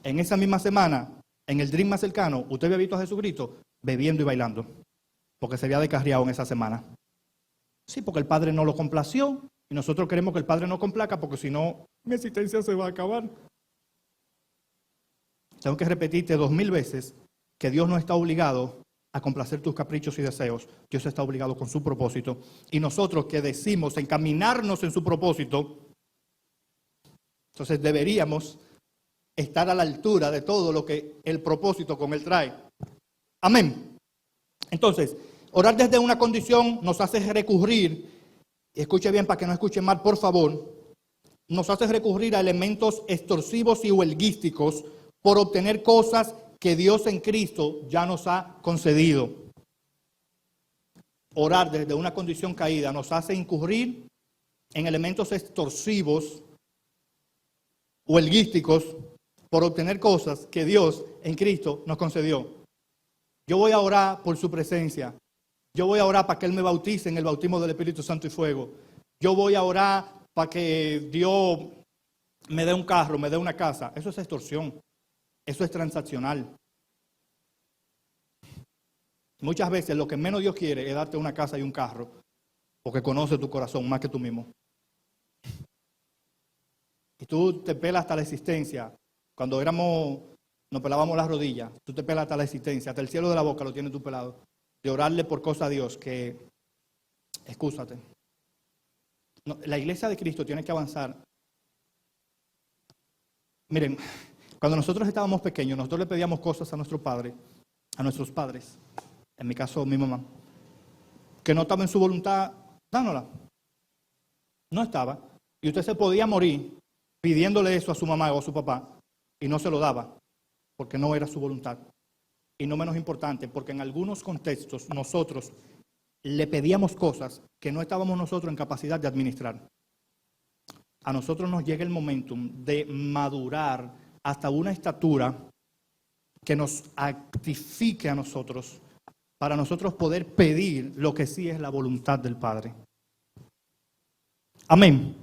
en esa misma semana, en el dream más cercano, usted había visto a Jesucristo bebiendo y bailando, porque se había descarriado en esa semana. Sí, porque el Padre no lo complació y nosotros queremos que el Padre no complazca, porque si no, mi existencia se va a acabar. Tengo que repetirte 2000 veces que Dios no está obligado a complacer tus caprichos y deseos. Dios está obligado con su propósito. Y nosotros que decimos encaminarnos en su propósito, entonces deberíamos estar a la altura de todo lo que el propósito con él trae. Amén. Entonces, orar desde una condición nos hace recurrir, y escuche bien para que no escuche mal, por favor, nos hace recurrir a elementos extorsivos y huelguísticos por obtener cosas que Dios en Cristo ya nos ha concedido. Orar desde una condición caída nos hace incurrir en elementos extorsivos, huelguísticos, por obtener cosas que Dios en Cristo nos concedió. Yo voy a orar por su presencia. Yo voy a orar para que Él me bautice en el bautismo del Espíritu Santo y fuego. Yo voy a orar para que Dios me dé un carro, me dé una casa. Eso es extorsión. Eso es transaccional. Muchas veces lo que menos Dios quiere es darte una casa y un carro, porque conoce tu corazón más que tú mismo. Y tú te pelas hasta la existencia. Cuando nos pelábamos las rodillas, tú te pelas hasta la existencia, hasta el cielo de la boca lo tienes tú pelado. De orarle por cosas a Dios que, excúsate. No, la iglesia de Cristo tiene que avanzar. Miren, cuando nosotros estábamos pequeños, nosotros le pedíamos cosas a nuestros padres, en mi caso mi mamá, que no estaba en su voluntad dándola. No estaba. Y usted se podía morir pidiéndole eso a su mamá o a su papá y no se lo daba, porque no era su voluntad. Y no menos importante, porque en algunos contextos nosotros le pedíamos cosas que no estábamos nosotros en capacidad de administrar. A nosotros nos llega el momentum de madurar hasta una estatura que nos actifique a nosotros para nosotros poder pedir lo que sí es la voluntad del Padre. Amén.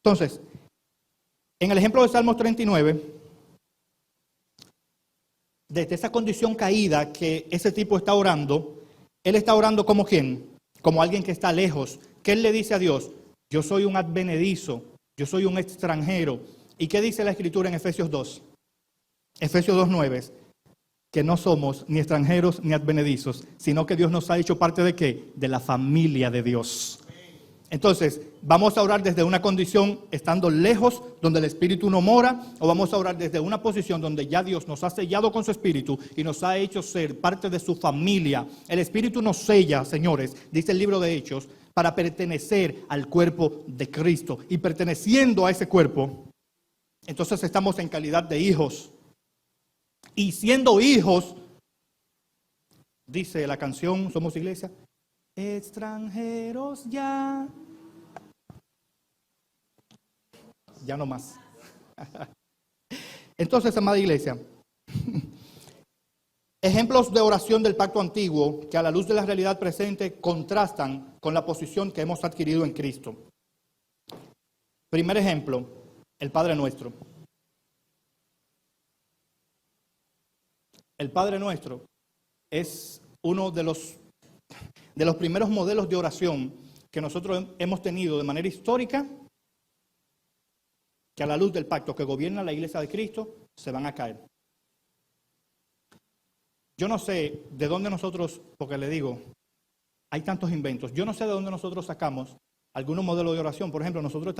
Entonces, en el ejemplo de Salmos 39, desde esa condición caída que ese tipo está orando, él está orando como ¿quién? Como alguien que está lejos. ¿Qué él le dice a Dios? Yo soy un advenedizo, yo soy un extranjero. ¿Y qué dice la Escritura en Efesios 2? Efesios 2:9, que no somos ni extranjeros ni advenedizos, sino que Dios nos ha hecho parte de ¿qué? De la familia de Dios. Entonces, ¿vamos a orar desde una condición estando lejos, donde el Espíritu no mora? ¿O vamos a orar desde una posición donde ya Dios nos ha sellado con su Espíritu y nos ha hecho ser parte de su familia? El Espíritu nos sella, señores, dice el libro de Hechos, para pertenecer al cuerpo de Cristo. Y perteneciendo a ese cuerpo, entonces estamos en calidad de hijos. Y siendo hijos, dice la canción Somos Iglesia, extranjeros ya no más. Entonces, amada iglesia, ejemplos de oración del pacto antiguo que a la luz de la realidad presente contrastan con la posición que hemos adquirido en Cristo. Primer ejemplo, el Padre Nuestro. El Padre Nuestro es uno de los primeros modelos de oración que nosotros hemos tenido de manera histórica, que a la luz del pacto que gobierna la Iglesia de Cristo se van a caer. Yo no sé de dónde nosotros, porque le digo, hay tantos inventos, yo no sé de dónde nosotros sacamos algunos modelos de oración. Por ejemplo, nosotros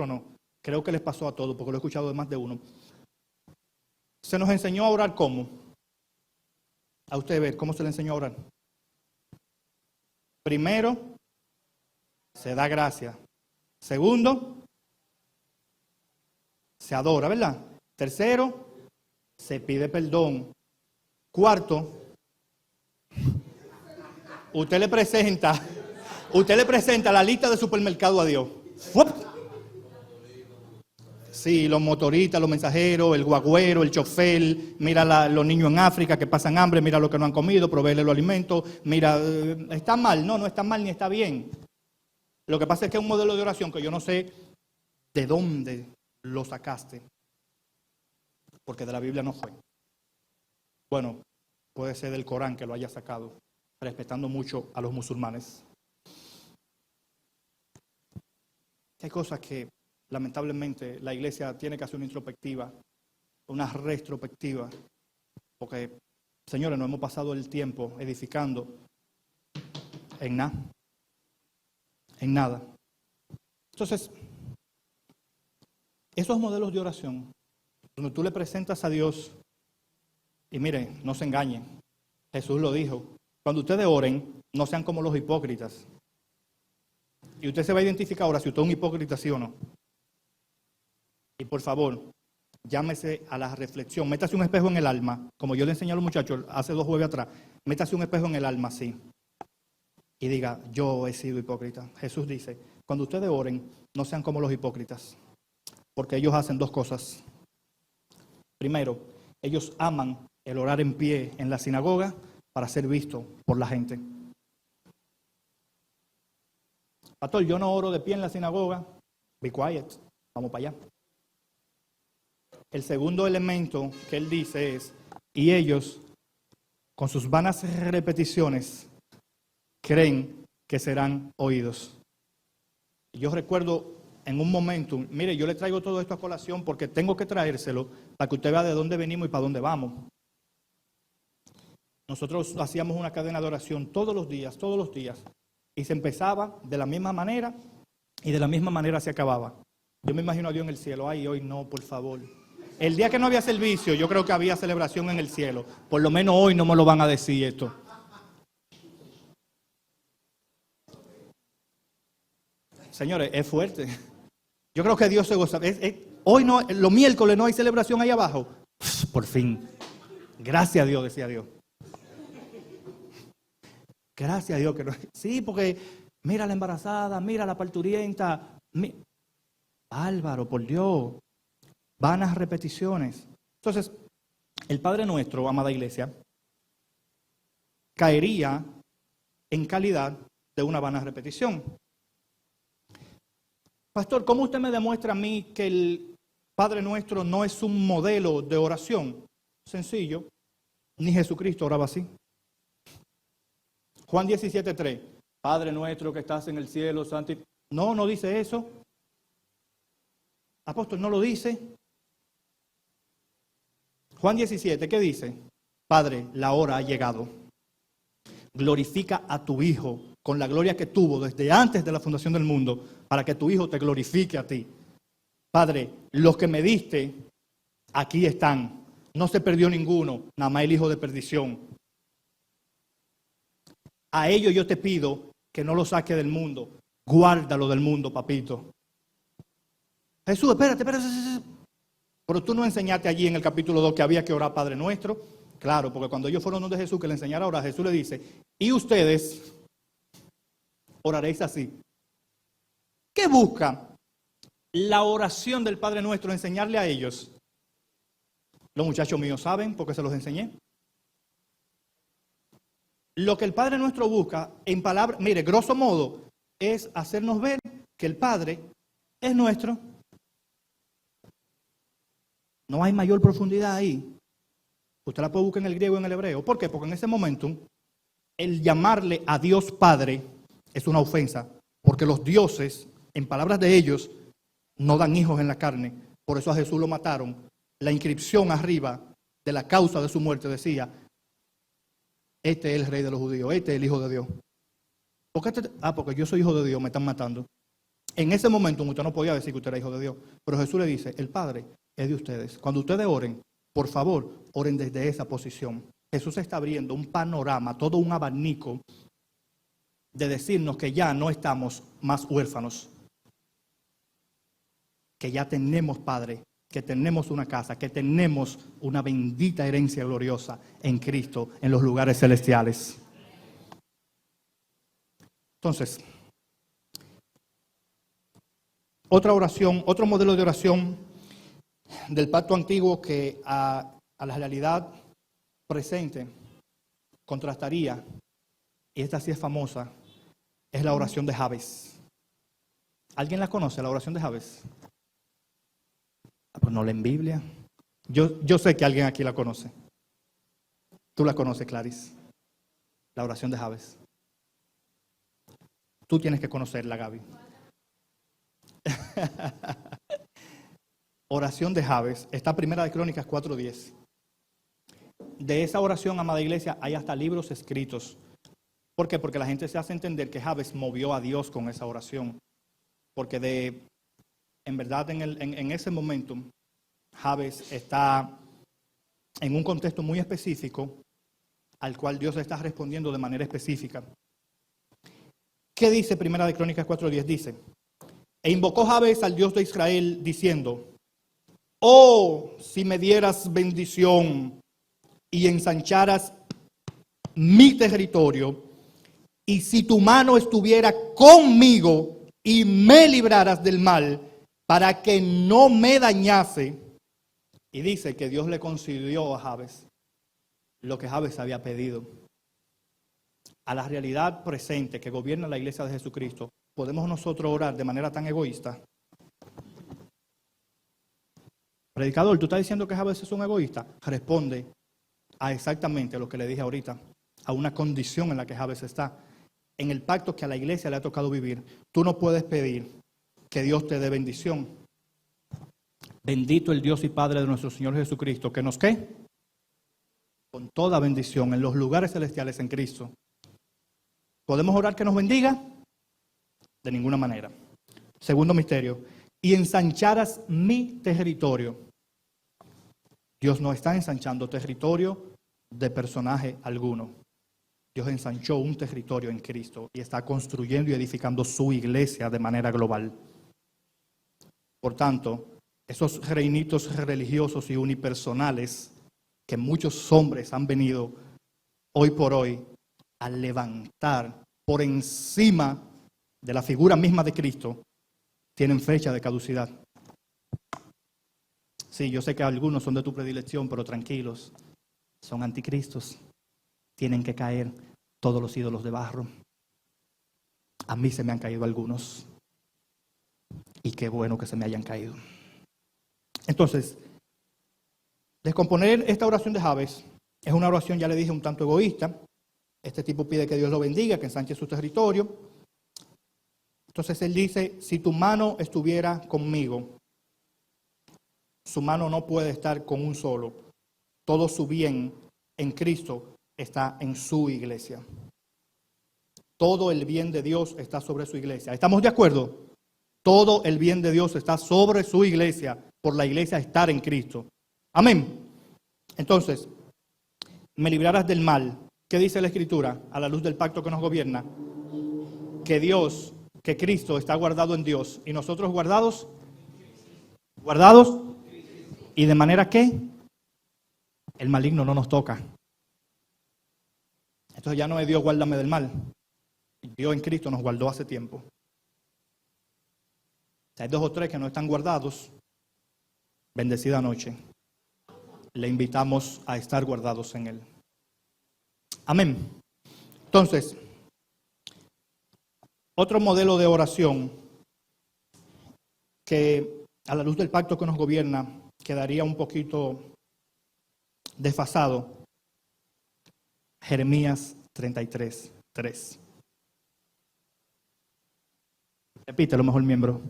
no, creo que les pasó a todos, porque lo he escuchado de más de uno. Se nos enseñó a orar ¿cómo? A usted ver, ¿cómo se le enseñó a orar? Primero, se da gracia. Segundo, se adora, ¿verdad? Tercero, se pide perdón. Cuarto, usted le presenta la lista de supermercado a Dios. ¡Fup! Sí, los motoristas, los mensajeros, el guagüero, el chofer, mira los niños en África que pasan hambre, mira lo que no han comido, proveerle los alimentos, mira, ¿está mal? No está mal ni está bien. Lo que pasa es que es un modelo de oración que yo no sé de dónde lo sacaste, porque de la Biblia no fue. Bueno, puede ser del Corán que lo haya sacado, respetando mucho a los musulmanes. Hay cosas que lamentablemente la iglesia tiene que hacer una introspectiva, una retrospectiva, porque, señores, no hemos pasado el tiempo edificando en nada. Entonces, esos modelos de oración, donde tú le presentas a Dios, y miren, no se engañen, Jesús lo dijo, cuando ustedes oren, no sean como los hipócritas. Y usted se va a identificar ahora si usted es un hipócrita, sí o no. Y por favor, llámese a la reflexión. Métase un espejo en el alma. Como yo le enseñé a los muchachos hace 2 jueves atrás. Métase un espejo en el alma, sí. Y diga, yo he sido hipócrita. Jesús dice, cuando ustedes oren, no sean como los hipócritas. Porque ellos hacen 2 cosas. Primero, ellos aman el orar en pie en la sinagoga para ser visto por la gente. Pastor, yo no oro de pie en la sinagoga. Be quiet. Vamos para allá. El segundo elemento que él dice es, y ellos, con sus vanas repeticiones, creen que serán oídos. Yo recuerdo en un momento, mire, yo le traigo todo esto a colación porque tengo que traérselo para que usted vea de dónde venimos y para dónde vamos. Nosotros hacíamos una cadena de oración todos los días, y se empezaba de la misma manera y de la misma manera se acababa. Yo me imagino a Dios en el cielo, ay, hoy no, por favor. El día que no había servicio, yo creo que había celebración en el cielo. Por lo menos hoy no me lo van a decir esto. Señores, es fuerte. Yo creo que Dios se goza. Hoy no, los miércoles no hay celebración ahí abajo. Por fin. Gracias a Dios, decía Dios. Gracias a Dios que no. Sí, porque mira la embarazada, mira la parturienta. Álvaro, por Dios. Vanas repeticiones. Entonces, el Padre Nuestro, amada iglesia, caería en calidad de una vana repetición. Pastor, ¿cómo usted me demuestra a mí que el Padre Nuestro no es un modelo de oración? Sencillo, ni Jesucristo oraba así. Juan 17:3, Padre Nuestro que estás en el cielo, santo. No dice eso. Apóstol, no lo dice. Juan 17, ¿qué dice? Padre, la hora ha llegado. Glorifica a tu Hijo con la gloria que tuvo desde antes de la fundación del mundo, para que tu Hijo te glorifique a ti. Padre, los que me diste, aquí están. No se perdió ninguno, nada más el hijo de perdición. A ellos yo te pido que no lo saque del mundo. Guárdalo del mundo, papito. Jesús, espérate. Pero tú no enseñaste allí en el capítulo 2 que había que orar Padre Nuestro. Claro, porque cuando ellos fueron donde Jesús que le enseñara a orar, Jesús le dice, y ustedes oraréis así. ¿Qué busca la oración del Padre Nuestro enseñarle a ellos? Los muchachos míos saben porque se los enseñé. Lo que el Padre Nuestro busca en palabras, mire, grosso modo, es hacernos ver que el Padre es nuestro. No hay mayor profundidad ahí. Usted la puede buscar en el griego y en el hebreo. ¿Por qué? Porque en ese momento, el llamarle a Dios Padre es una ofensa. Porque los dioses, en palabras de ellos, no dan hijos en la carne. Por eso a Jesús lo mataron. La inscripción arriba de la causa de su muerte decía, este es el rey de los judíos, este es el hijo de Dios. Porque yo soy hijo de Dios, me están matando. En ese momento usted no podía decir que usted era hijo de Dios. Pero Jesús le dice, el Padre es de ustedes. Cuando ustedes oren, por favor, oren desde esa posición. Jesús está abriendo un panorama, todo un abanico de decirnos que ya no estamos más huérfanos. Que ya tenemos Padre, que tenemos una casa, que tenemos una bendita herencia gloriosa en Cristo, en los lugares celestiales. Entonces, otra oración, otro modelo de oración del pacto antiguo que a la realidad presente contrastaría, y esta sí es famosa, es la oración de Jabes. ¿Alguien la conoce, la oración de Jabes? Pues no leen Biblia. Yo sé que alguien aquí la conoce. Tú la conoces, Clarice. La oración de Jabes. Tú tienes que conocerla, Gaby. Oración de Jabes. Está Primera de Crónicas 4:10. De esa oración, amada iglesia, hay hasta libros escritos. ¿Por qué? Porque la gente se hace entender que Jabes movió a Dios con esa oración. Porque en verdad, en ese momento, Jabes está en un contexto muy específico al cual Dios está respondiendo de manera específica. ¿Qué dice Primera de Crónicas 4:10? Dice, e invocó Jabes al Dios de Israel diciendo, oh, si me dieras bendición y ensancharas mi territorio, y si tu mano estuviera conmigo y me libraras del mal, para que no me dañase. Y dice que Dios le concedió a Jabes lo que Jabes había pedido. A la realidad presente que gobierna la iglesia de Jesucristo, ¿podemos nosotros orar de manera tan egoísta? Predicador, ¿tú estás diciendo que Jabes es un egoísta? Responde a exactamente lo que le dije ahorita, a una condición en la que Jabes está. En el pacto que a la iglesia le ha tocado vivir, tú no puedes pedir que Dios te dé bendición. Bendito el Dios y Padre de nuestro Señor Jesucristo, que nos ¿qué? Con toda bendición en los lugares celestiales en Cristo. ¿Podemos orar que nos bendiga? De ninguna manera. Segundo misterio, y ensancharas mi territorio. Dios no está ensanchando territorio de personaje alguno. Dios ensanchó un territorio en Cristo y está construyendo y edificando su iglesia de manera global. Por tanto, esos reinitos religiosos y unipersonales que muchos hombres han venido hoy por hoy a levantar por encima de la figura misma de Cristo, tienen fecha de caducidad. Sí, yo sé que algunos son de tu predilección, pero tranquilos, son anticristos. Tienen que caer todos los ídolos de barro. A mí se me han caído algunos. Y qué bueno que se me hayan caído. Entonces, descomponer esta oración de Jabes es una oración, ya le dije, un tanto egoísta. Este tipo pide que Dios lo bendiga, que ensanche su territorio. Entonces él dice, si tu mano estuviera conmigo, su mano no puede estar con un solo. Todo su bien en Cristo está en su iglesia. Todo el bien de Dios está sobre su iglesia. ¿Estamos de acuerdo? Todo el bien de Dios está sobre su iglesia, por la iglesia estar en Cristo. Amén. Entonces, me librarás del mal. ¿Qué dice la Escritura a la luz del pacto que nos gobierna? Que Dios, que Cristo está guardado en Dios y nosotros guardados. Y de manera que el maligno no nos toca. Entonces ya no es Dios guárdame del mal. Dios en Cristo nos guardó hace tiempo. Si hay 2 o 3 que no están guardados, bendecida noche. Le invitamos a estar guardados en Él. Amén. Entonces, otro modelo de oración que a la luz del pacto que nos gobierna quedaría un poquito desfasado. Jeremías 33:3. Repítelo, mejor miembro.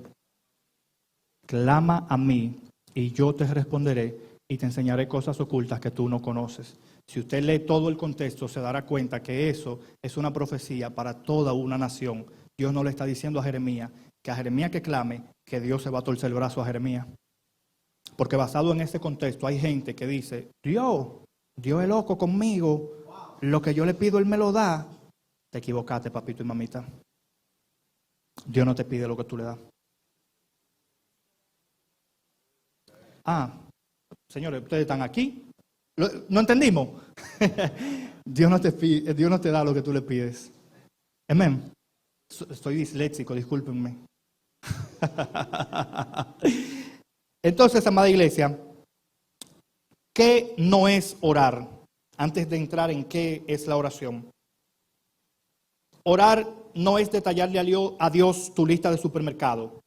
Clama a mí y yo te responderé y te enseñaré cosas ocultas que tú no conoces. Si usted lee todo el contexto, se dará cuenta que eso es una profecía para toda una nación. Dios no le está diciendo a Jeremías que clame, que Dios se va a torcer el brazo a Jeremías. Porque basado en ese contexto hay gente que dice, Dios es loco conmigo, lo que yo le pido Él me lo da. Te equivocaste, papito y mamita. Dios no te pide lo que tú le das. Señores, ustedes están aquí. ¿No entendimos? Dios no te da lo que tú le pides. Amén. Estoy disléxico, discúlpenme. Entonces, amada iglesia, ¿qué no es orar? Antes de entrar en qué es la oración. Orar no es detallarle a Dios tu lista de supermercado.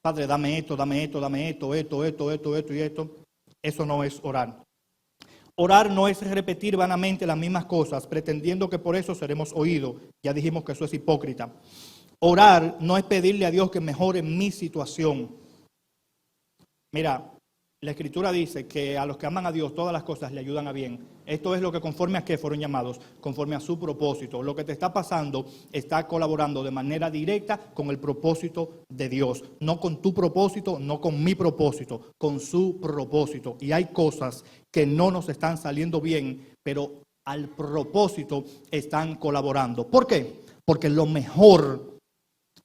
Padre, dame esto, esto y esto. Eso no es orar. Orar no es repetir vanamente las mismas cosas, pretendiendo que por eso seremos oídos. Ya dijimos que eso es hipócrita. Orar no es pedirle a Dios que mejore mi situación. Mira, la Escritura dice que a los que aman a Dios todas las cosas le ayudan a bien. Esto es lo que conforme a qué fueron llamados, conforme a su propósito. Lo que te está pasando está colaborando de manera directa con el propósito de Dios. No con tu propósito, no con mi propósito, con su propósito. Y hay cosas que no nos están saliendo bien, pero al propósito están colaborando. ¿Por qué? porque lo mejor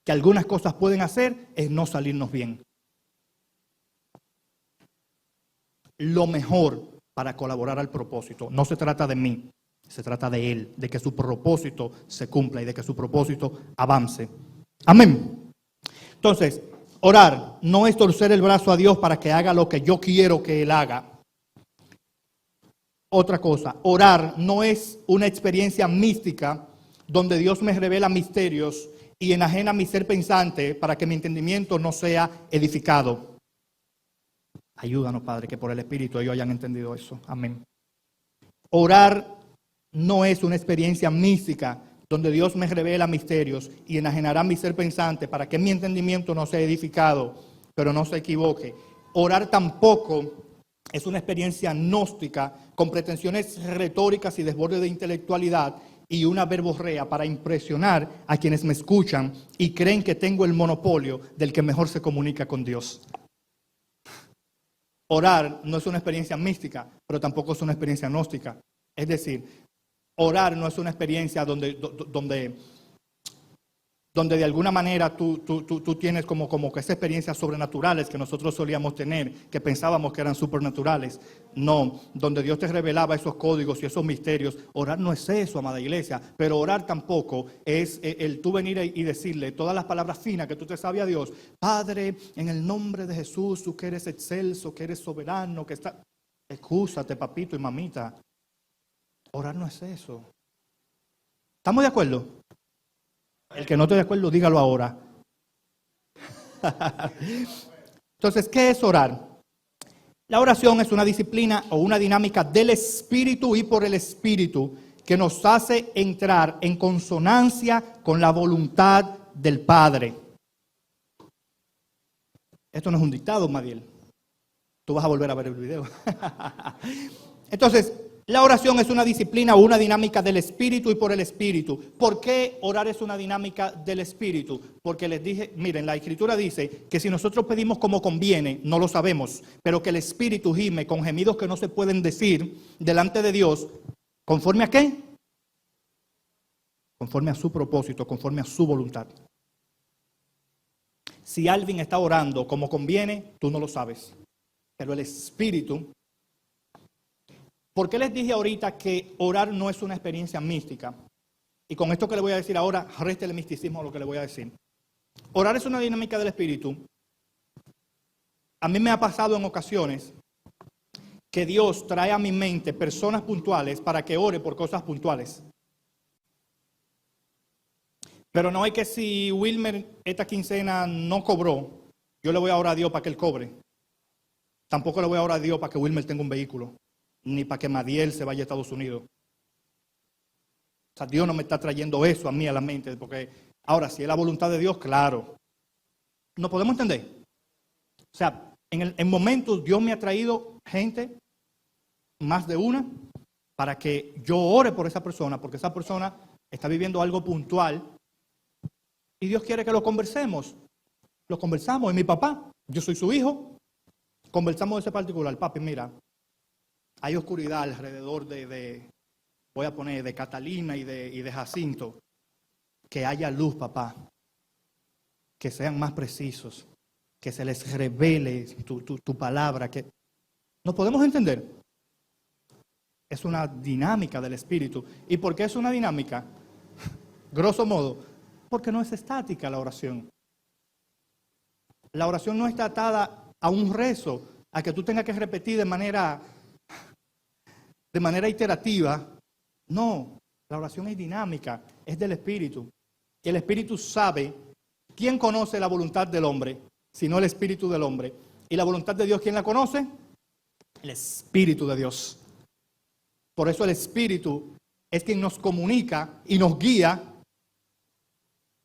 que algunas cosas pueden hacer es no salirnos bien. Lo mejor para colaborar al propósito. No se trata de mí, se trata de Él, de que su propósito se cumpla y de que su propósito avance. Amén. Entonces, orar no es torcer el brazo a Dios para que haga lo que yo quiero que Él haga. Otra cosa, orar no es una experiencia mística donde Dios me revela misterios y enajena mi ser pensante para que mi entendimiento no sea edificado. Ayúdanos, Padre, que por el Espíritu ellos hayan entendido eso. Amén. Orar no es una experiencia mística donde Dios me revela misterios y enajenará mi ser pensante para que mi entendimiento no sea edificado, pero no se equivoque. Orar tampoco es una experiencia gnóstica con pretensiones retóricas y desborde de intelectualidad y una verborrea para impresionar a quienes me escuchan y creen que tengo el monopolio del que mejor se comunica con Dios. Orar no es una experiencia mística, pero tampoco es una experiencia gnóstica. Es decir, orar no es una experiencia donde de alguna manera tú tienes como que esas experiencias sobrenaturales que nosotros solíamos tener, que pensábamos que eran supernaturales. No, donde Dios te revelaba esos códigos y esos misterios. Orar no es eso, amada iglesia, pero orar tampoco es el tú venir y decirle todas las palabras finas que tú te sabes a Dios. Padre, en el nombre de Jesús, tú que eres excelso, que eres soberano, que está... Excúsate, papito y mamita. Orar no es eso. ¿Estamos de acuerdo? El que no esté de acuerdo, dígalo ahora. Entonces, ¿qué es orar? La oración es una disciplina o una dinámica del Espíritu y por el Espíritu que nos hace entrar en consonancia con la voluntad del Padre. Esto no es un dictado, Madiel. Tú vas a volver a ver el video. Entonces, la oración es una disciplina o una dinámica del Espíritu y por el Espíritu. ¿Por qué orar es una dinámica del Espíritu? Porque les dije, miren, la Escritura dice que si nosotros pedimos como conviene, no lo sabemos, pero que el Espíritu gime con gemidos que no se pueden decir delante de Dios. ¿Conforme a qué? Conforme a su propósito, conforme a su voluntad. Si Alvin está orando como conviene, tú no lo sabes, pero el Espíritu... ¿Por qué les dije ahorita que orar no es una experiencia mística? Y con esto que le voy a decir ahora, reste el misticismo a lo que le voy a decir. Orar es una dinámica del Espíritu. A mí me ha pasado en ocasiones que Dios trae a mi mente personas puntuales para que ore por cosas puntuales. Pero no es que si Wilmer esta quincena no cobró, yo le voy a orar a Dios para que él cobre. Tampoco le voy a orar a Dios para que Wilmer tenga un vehículo, ni para que Madiel se vaya a Estados Unidos. O sea, Dios no me está trayendo eso a mí a la mente, porque ahora, si es la voluntad de Dios, claro. ¿No podemos entender? O sea, en momentos Dios me ha traído gente, más de una, para que yo ore por esa persona, porque esa persona está viviendo algo puntual y Dios quiere que lo conversemos. Lo conversamos, es mi papá, yo soy su hijo, conversamos de ese particular. Papi, mira, hay oscuridad alrededor voy a poner, de Catalina y de Jacinto. Que haya luz, papá. Que sean más precisos. Que se les revele tu palabra. Que ¿nos podemos entender? Es una dinámica del Espíritu. ¿Y por qué es una dinámica? Grosso modo, porque no es estática la oración. La oración no está atada a un rezo, a que tú tengas que repetir de manera iterativa. No, la oración es dinámica, es del Espíritu. Y el Espíritu sabe. ¿Quién conoce la voluntad del hombre? Sino el Espíritu del hombre. ¿Y la voluntad de Dios quién la conoce? El Espíritu de Dios. Por eso el Espíritu es quien nos comunica y nos guía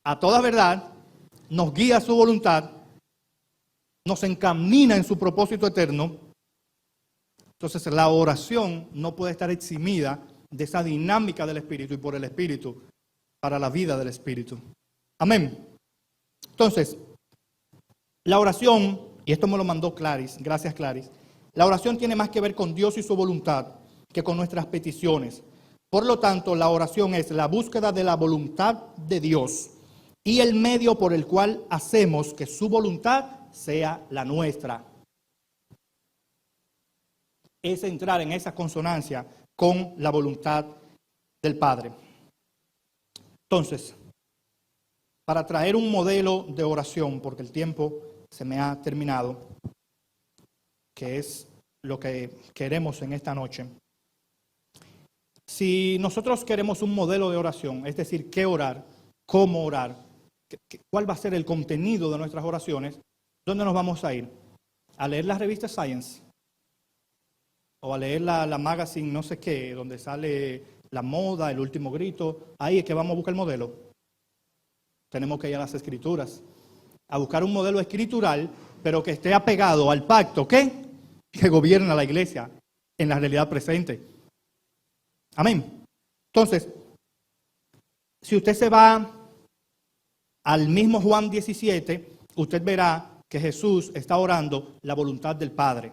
a toda verdad, nos guía a su voluntad, nos encamina en su propósito eterno. Entonces la oración no puede estar eximida de esa dinámica del Espíritu y por el Espíritu para la vida del Espíritu. Amén. Entonces, la oración, y esto me lo mandó Claris, gracias Claris, la oración tiene más que ver con Dios y su voluntad que con nuestras peticiones. Por lo tanto, la oración es la búsqueda de la voluntad de Dios y el medio por el cual hacemos que su voluntad sea la nuestra. Es entrar en esa consonancia con la voluntad del Padre. Entonces, para traer un modelo de oración, porque el tiempo se me ha terminado, que es lo que queremos en esta noche. Si nosotros queremos un modelo de oración, es decir, qué orar, cómo orar, cuál va a ser el contenido de nuestras oraciones, ¿dónde nos vamos a ir? ¿A leer la revista Science? ¿O a leer la magazine no sé qué, donde sale la moda, el último grito? Ahí es que vamos a buscar el modelo. Tenemos que ir a las Escrituras, a buscar un modelo escritural, pero que esté apegado al pacto, ¿qué? Que gobierna la iglesia en la realidad presente. Amén. Entonces, si usted se va al mismo Juan 17, usted verá que Jesús está orando la voluntad del Padre.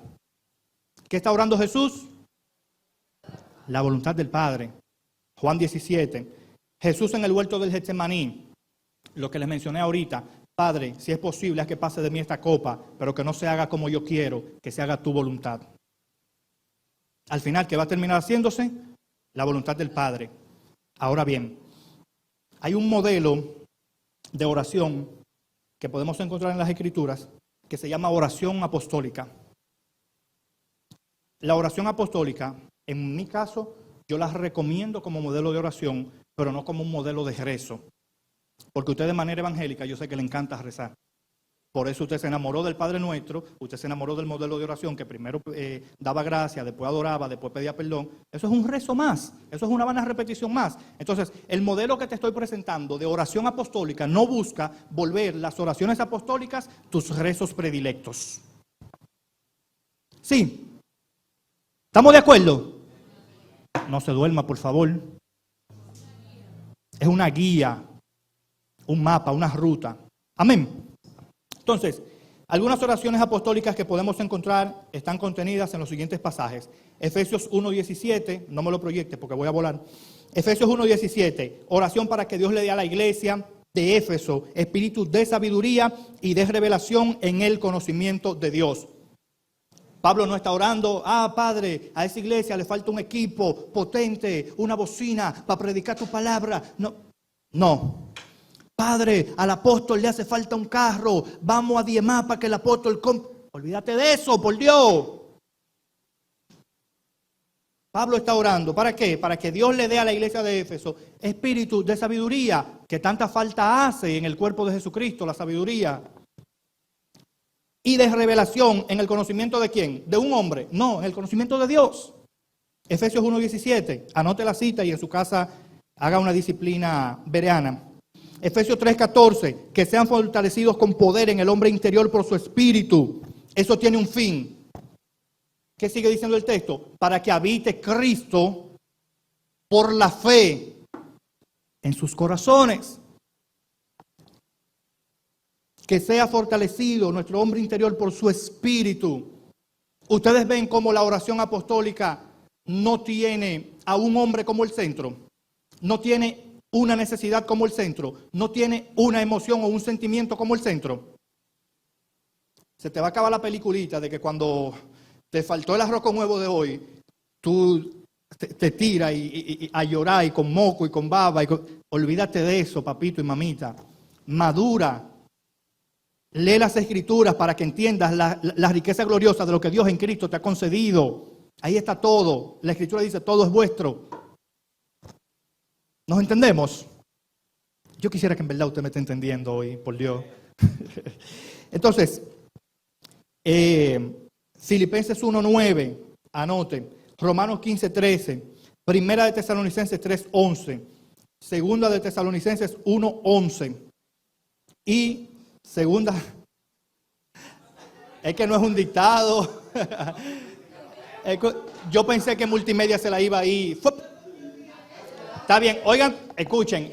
¿Qué está orando Jesús? La voluntad del Padre. Juan 17. Jesús en el huerto del Getsemaní, lo que les mencioné ahorita. Padre, si es posible, haz que pase de mí esta copa, pero que no se haga como yo quiero, que se haga tu voluntad. Al final, ¿qué va a terminar haciéndose? La voluntad del Padre. Ahora bien, hay un modelo de oración que podemos encontrar en las Escrituras que se llama oración apostólica. La oración apostólica, en mi caso, yo la recomiendo como modelo de oración, pero no como un modelo de rezo. Porque usted de manera evangélica, yo sé que le encanta rezar. Por eso usted se enamoró del Padre Nuestro, usted se enamoró del modelo de oración que primero daba gracia, después adoraba, después pedía perdón. Eso es un rezo más, eso es una vana repetición más. Entonces, el modelo que te estoy presentando de oración apostólica no busca volver las oraciones apostólicas tus rezos predilectos. ¿Sí? ¿Estamos de acuerdo? No se duerma, por favor. Es una guía, un mapa, una ruta. Amén. Entonces, algunas oraciones apostólicas que podemos encontrar están contenidas en los siguientes pasajes. Efesios 1:17, no me lo proyecte porque voy a volar. Efesios 1:17, oración para que Dios le dé a la iglesia de Éfeso espíritu de sabiduría y de revelación en el conocimiento de Dios. Pablo no está orando, Padre, a esa iglesia le falta un equipo potente, una bocina para predicar tu palabra. No. Padre, al apóstol le hace falta un carro, vamos a diezmar para que el apóstol compre. Olvídate de eso, por Dios. Pablo está orando, ¿para qué? Para que Dios le dé a la iglesia de Éfeso espíritu de sabiduría, que tanta falta hace en el cuerpo de Jesucristo, la sabiduría. Y de revelación en el conocimiento de quién, de un hombre, no, en el conocimiento de Dios. Efesios 1:17, anote la cita y en su casa haga una disciplina bereana. Efesios 3:14, que sean fortalecidos con poder en el hombre interior por su espíritu. Eso tiene un fin. ¿Qué sigue diciendo el texto? Para que habite Cristo por la fe en sus corazones. Que sea fortalecido nuestro hombre interior por su espíritu. Ustedes ven cómo la oración apostólica no tiene a un hombre como el centro. No tiene una necesidad como el centro. No tiene una emoción o un sentimiento como el centro. Se te va a acabar la peliculita de que cuando te faltó el arroz con huevo de hoy, tú te tiras a llorar y con moco y con baba. Olvídate de eso, papito y mamita. Madura. Lee las Escrituras para que entiendas la riqueza gloriosa de lo que Dios en Cristo te ha concedido. Ahí está todo. La Escritura dice, todo es vuestro. ¿Nos entendemos? Yo quisiera que en verdad usted me esté entendiendo hoy, por Dios. Entonces, Filipenses 1:9, anoten. Romanos 15:13, Primera de Tesalonicenses 3:11, Segunda de Tesalonicenses 1:11 y Segunda, es que no es un dictado. Yo pensé que multimedia se la iba a ir. Está bien, oigan, escuchen,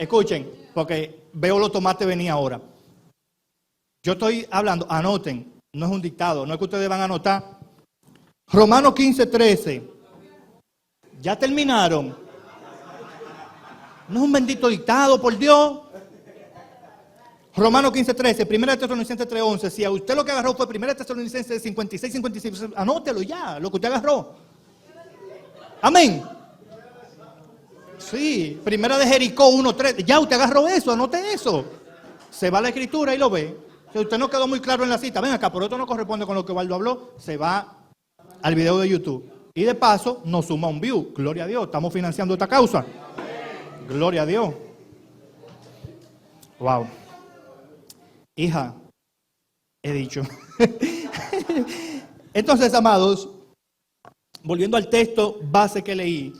porque veo los tomates venir ahora. Yo estoy hablando, anoten, no es un dictado, no es que ustedes van a anotar. Romanos 15:13. ¿Ya terminaron? No es un bendito dictado, por Dios. Romanos 15:13, 1 Tesalonicenses 3:11. Si a usted lo que agarró fue 1 Tesalonicenses 56, anótelo ya, lo que usted agarró. Amén. Sí, 1 de Jericó 1:3. Ya usted agarró eso, anote eso. Se va a la escritura y lo ve. Si usted no quedó muy claro en la cita, ven acá, por esto no corresponde con lo que Waldo habló, se va al video de YouTube. Y de paso, nos suma un view. Gloria a Dios, estamos financiando esta causa. Gloria a Dios. Wow. Hija, he dicho. Entonces, amados, volviendo al texto base que leí,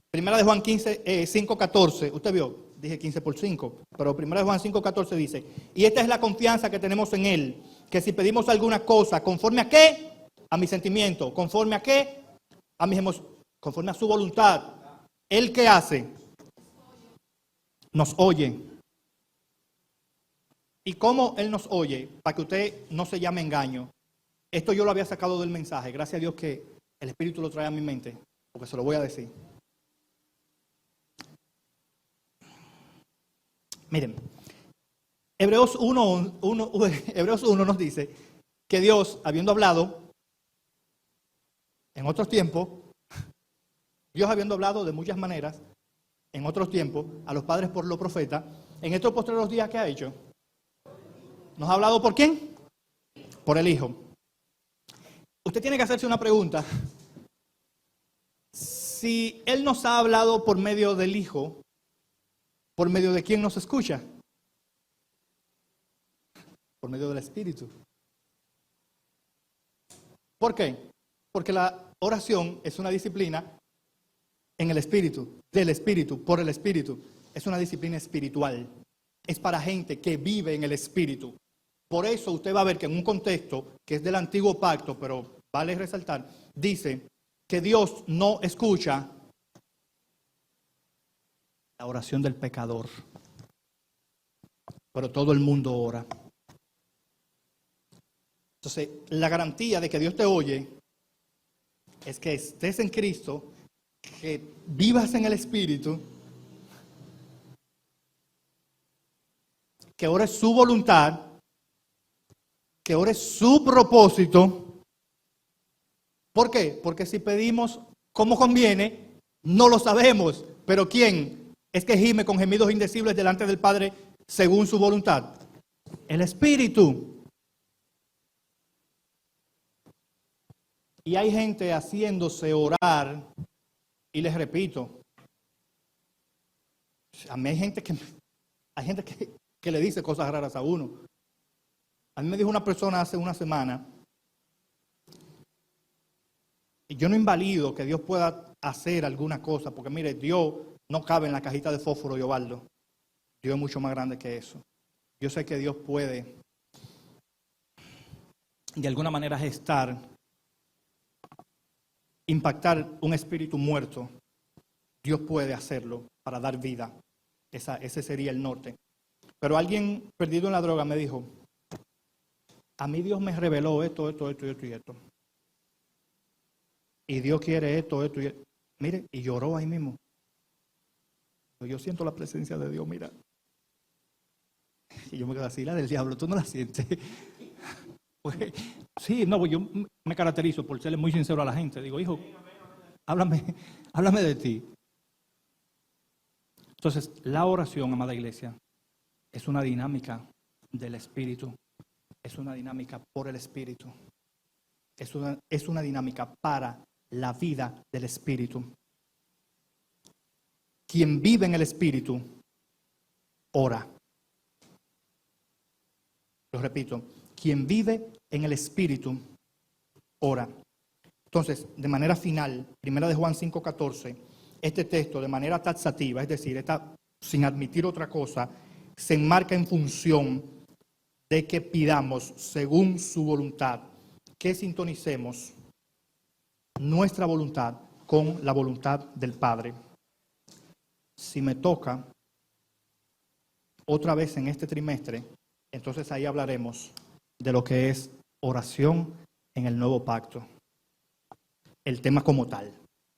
Primera de Juan 5:14, usted vio, dije 15 por 5, pero Primera de Juan 5:14 dice, y esta es la confianza que tenemos en Él, que si pedimos alguna cosa, ¿conforme a qué? A mi sentimiento. ¿Conforme a qué? A mis emociones. Conforme a su voluntad. ¿Él qué hace? Nos oye. ¿Y cómo Él nos oye? Para que usted no se llame engaño. Esto yo lo había sacado del mensaje. Gracias a Dios que el Espíritu lo trae a mi mente, porque se lo voy a decir. Miren, Hebreos 1 nos dice que Dios, habiendo hablado en otros tiempos, Dios habiendo hablado de muchas maneras, en otros tiempos, a los padres por los profetas, en estos postreros días, ¿qué ha hecho? ¿Nos ha hablado por quién? Por el Hijo. Usted tiene que hacerse una pregunta. Si Él nos ha hablado por medio del Hijo, ¿por medio de quién nos escucha? Por medio del Espíritu. ¿Por qué? Porque la oración es una disciplina en el Espíritu, del Espíritu, por el Espíritu. Es una disciplina espiritual. Es para gente que vive en el Espíritu. Por eso usted va a ver que en un contexto que es del antiguo pacto, pero vale resaltar, dice que Dios no escucha la oración del pecador. Pero todo el mundo ora. Entonces, la garantía de que Dios te oye es que estés en Cristo, que vivas en el Espíritu, que ores su voluntad, que ores su propósito. ¿Por qué? Porque si pedimos como conviene, no lo sabemos. Pero ¿quién es que gime con gemidos indecibles delante del Padre según su voluntad? El Espíritu. Y hay gente haciéndose orar, y les repito, a mí hay gente que le dice cosas raras a uno. A mí me dijo una persona hace una semana, y yo no invalido que Dios pueda hacer alguna cosa, porque mire, Dios no cabe en la cajita de fósforo, Yobaldo. Dios es mucho más grande que eso. Yo sé que Dios puede, de alguna manera, gestar, impactar un espíritu muerto. Dios puede hacerlo para dar vida. Ese sería el norte. Pero alguien perdido en la droga me dijo, a mí Dios me reveló esto y esto. Y Dios quiere esto y esto. Mire, y lloró ahí mismo. Yo siento la presencia de Dios, mira. Y yo me quedo así, la del diablo, tú no la sientes. Pues, sí, no, pues yo me caracterizo por serle muy sincero a la gente. Digo, hijo, háblame de ti. Entonces, la oración, amada iglesia, es una dinámica del Espíritu. Es una dinámica por el Espíritu. Es una dinámica para la vida del Espíritu. Quien vive en el Espíritu, ora. Lo repito, quien vive en el Espíritu, ora. Entonces, de manera final, 1 de Juan 5:14, este texto de manera taxativa, es decir, sin admitir otra cosa, se enmarca en función de que pidamos según su voluntad, que sintonicemos nuestra voluntad con la voluntad del Padre. Si me toca otra vez en este trimestre, entonces ahí hablaremos de lo que es oración en el nuevo pacto. El tema como tal,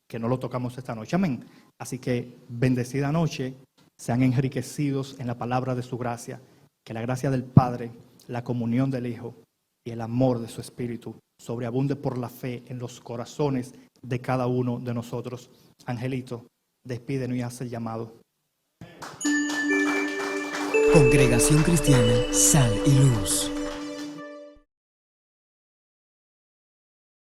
que no lo tocamos esta noche. Amén. Así que bendecida noche sean enriquecidos en la palabra de su gracia, que la gracia del Padre, la comunión del Hijo y el amor de su Espíritu sobreabunde por la fe en los corazones de cada uno de nosotros. Angelito, despídenos y haz el llamado. Congregación Cristiana Sal y Luz.